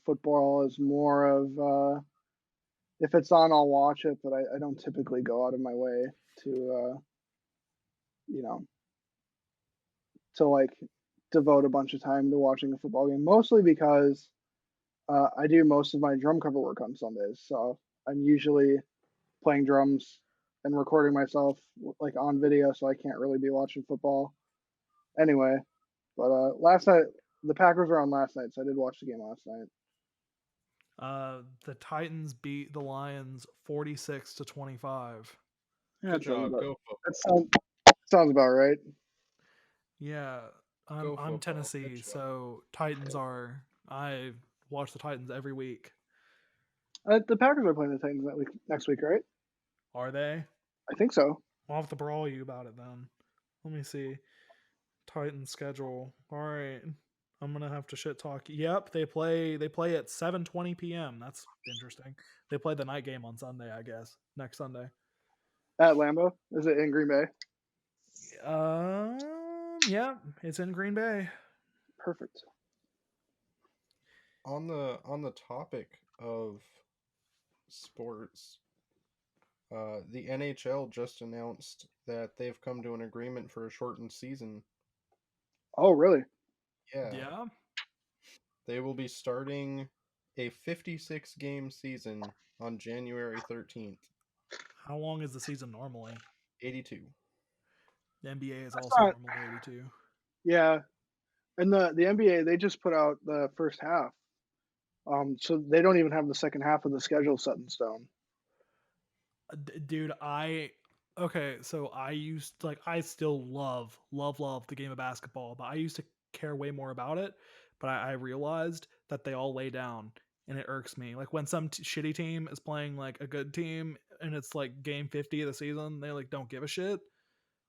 Football is more of if it's on, I'll watch it, but I don't typically go out of my way to you know to like devote a bunch of time to watching a football game. Mostly because I do most of my drum cover work on Sundays, so I'm usually playing drums and recording myself like on video, so I can't really be watching football anyway. But last night the Packers were on last night, so I did watch the game last night. The Titans beat the Lions 46-25. Yeah, Good job. Go that football. sounds about right. Yeah, Go I'm football. Good Tennessee, job. so Titans are. I watch the Titans every week. The Packers are playing the Titans next week, right? Are they? I think so. I'll have to brawl you about it then. Let me see. Titans schedule. All right. I'm gonna have to shit talk. Yep, they play at 7:20 p.m. That's interesting. They play the night game on Sunday, I guess. Next Sunday. At Lambeau, is it in Green Bay? Yeah, it's in Green Bay. Perfect. On the topic of sports, the NHL just announced that they've come to an agreement for a shortened season. Oh, really? Yeah, Yeah. they will be starting a 56 game season on January 13th. How long is the season normally? 82. The NBA is That's also not. normally 82. Yeah, and the NBA they just put out the first half, so they don't even have the second half of the schedule set in stone. Dude, okay, so I used like I still love the game of basketball, but I used to care way more about it. But I realized that they all lay down, and it irks me. Like when some shitty team is playing like a good team, and it's like game 50 of the season, they like don't give a shit.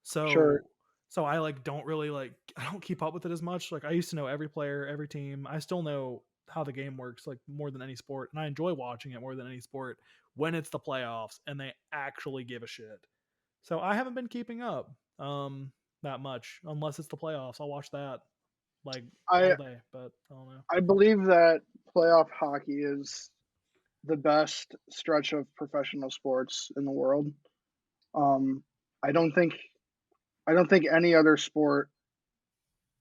Sure, So I like don't really like I don't keep up with it as much. Like I used to know every player, every team. I still know how the game works like more than any sport, and I enjoy watching it more than any sport when it's the playoffs and they actually give a shit. So I haven't been keeping up that much unless it's the playoffs. I'll watch that. like I all day, but I don't know. I believe that playoff hockey is the best stretch of professional sports in the world. Um, I don't think I don't think any other sport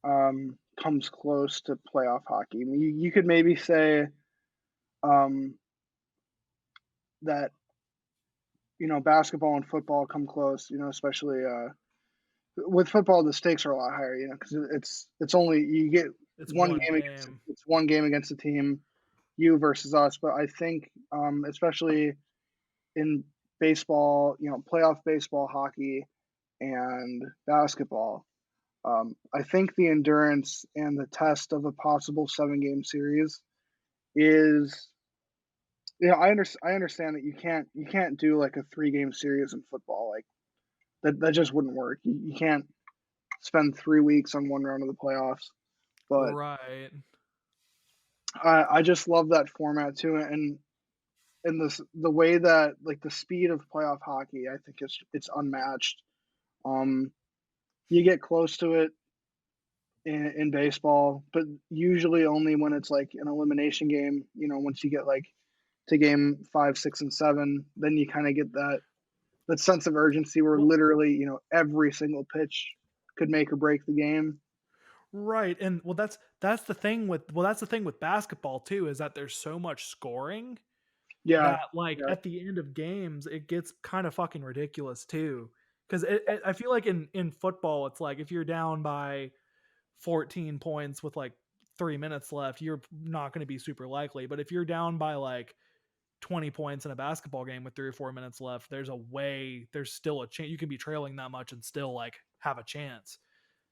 comes close to playoff hockey. I mean, you could maybe say um, that basketball and football come close. Especially with football, the stakes are a lot higher. Because it's only you get It's one one game against game. it's one game against a team, you versus us. But I think especially in baseball, playoff baseball, hockey, and basketball. I think the endurance and the test of a possible 7-game series is, I understand that you can't do like a 3-game series in football. Like that just wouldn't work. You can't spend 3 weeks on one round of the playoffs. But Right. I just love that format too, and the way that like the speed of playoff hockey, I think it's unmatched. Um, you get close to it in baseball, but usually only when it's like an elimination game. Once you get like to game 5, 6, and 7, then you kind of get that sense of urgency where Well, literally every single pitch could make or break the game. right. And that's the thing with basketball too, is that there's so much scoring Yeah, that like yeah, at the end of games it gets kind of fucking ridiculous too. Because I feel like in football it's like if you're down by 14 points with like 3 minutes left, you're not going to be super likely. But if you're down by like 20 points in a basketball game with 3 or 4 minutes left, there's still a chance you can be trailing that much and still like have a chance.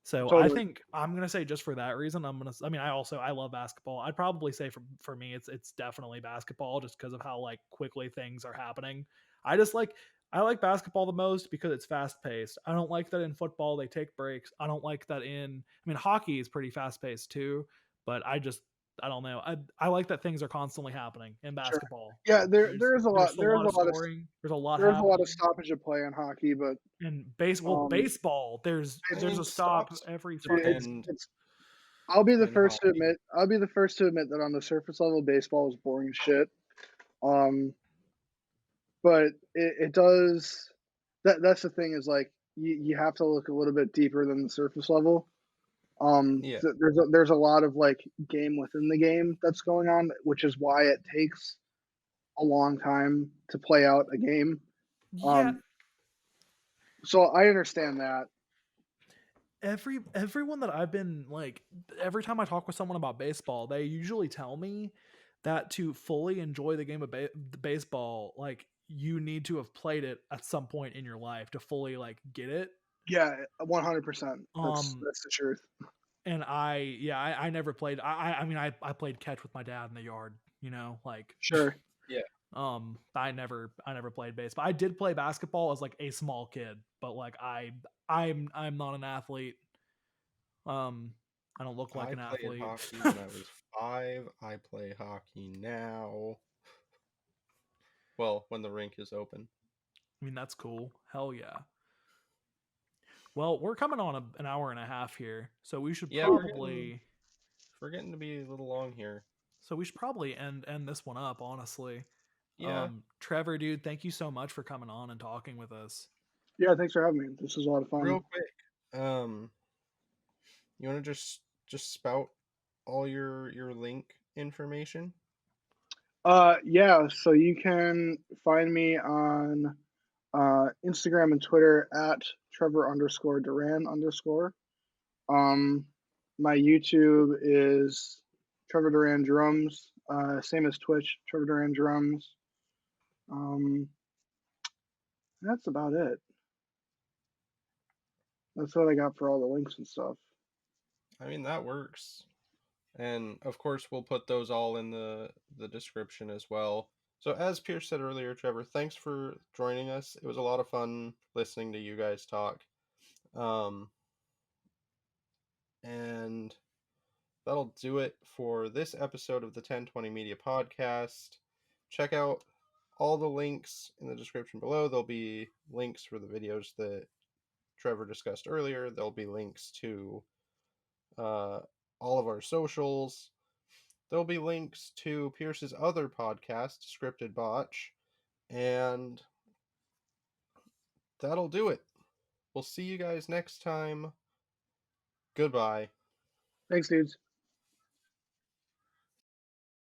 So I totally. think I'm gonna say just for that reason, I mean, I love basketball. I'd probably say for me, it's definitely basketball just because of how like quickly things are happening. I just like I like basketball the most because it's fast paced. I don't like that in football they take breaks. I don't like that I mean, hockey is pretty fast paced too, but I don't know. I like that things are constantly happening in Sure. basketball. Yeah, there There's there's a lot there's a there's lot a of lot of scoring. There's a lot there's a lot of happening. stoppage of play in hockey, but And um, baseball, I there's mean, a stop stops every fucking. depend it's I'll be the in first to hockey. admit that on the surface level, baseball is boring as shit. Um, but it does. That's the thing is like you have to look a little bit deeper than the surface level. Yeah, There's a lot of like game within the game that's going on, which is why it takes a long time to play out a game. Yeah, Um, so I understand that. everyone that I've been like, every time I talk with someone about baseball, they usually tell me that to fully enjoy the game of the baseball, like you need to have played it at some point in your life to fully like get it. Yeah, 100%. That's Um, that's the truth. and I never played. I mean, I played catch with my dad in the yard. Like Sure. yeah. I never played baseball. I did play basketball as like a small kid, but like I'm not an athlete. Um, I don't look like I an played athlete. hockey when I was 5. I play hockey now. Well, when the rink is open. I mean, that's cool. Hell yeah. Well, we're coming on an hour and a half here, so we should Yeah, probably we're getting to be a little long here. end this one up. Honestly, Yeah, Trevor, dude, thank you so much for coming on and talking with us. Yeah, thanks for having me. This was a lot of fun. real quick. You want to just spout all your link information? Yeah, so you can find me on Instagram and Twitter at Trevor_Duran_. Um, my YouTube is Trevor Duran Drums. Same as Twitch, Trevor Duran Drums. Um, that's about it. That's what I got for all the links and stuff. I mean, that works. And of course, we'll put those all in the description as well. So as Pierce said earlier, Trevor, thanks for joining us. It was a lot of fun listening to you guys talk. Um, and that'll do it for this episode of the 1020 Media Podcast. Check out all the links in the description below. There'll be links for the videos that Trevor discussed earlier. There'll be links to all of our socials. There'll be links to Pierce's other podcast, Scripted Botch, and that'll do it. We'll see you guys next time. Goodbye. Thanks, dudes.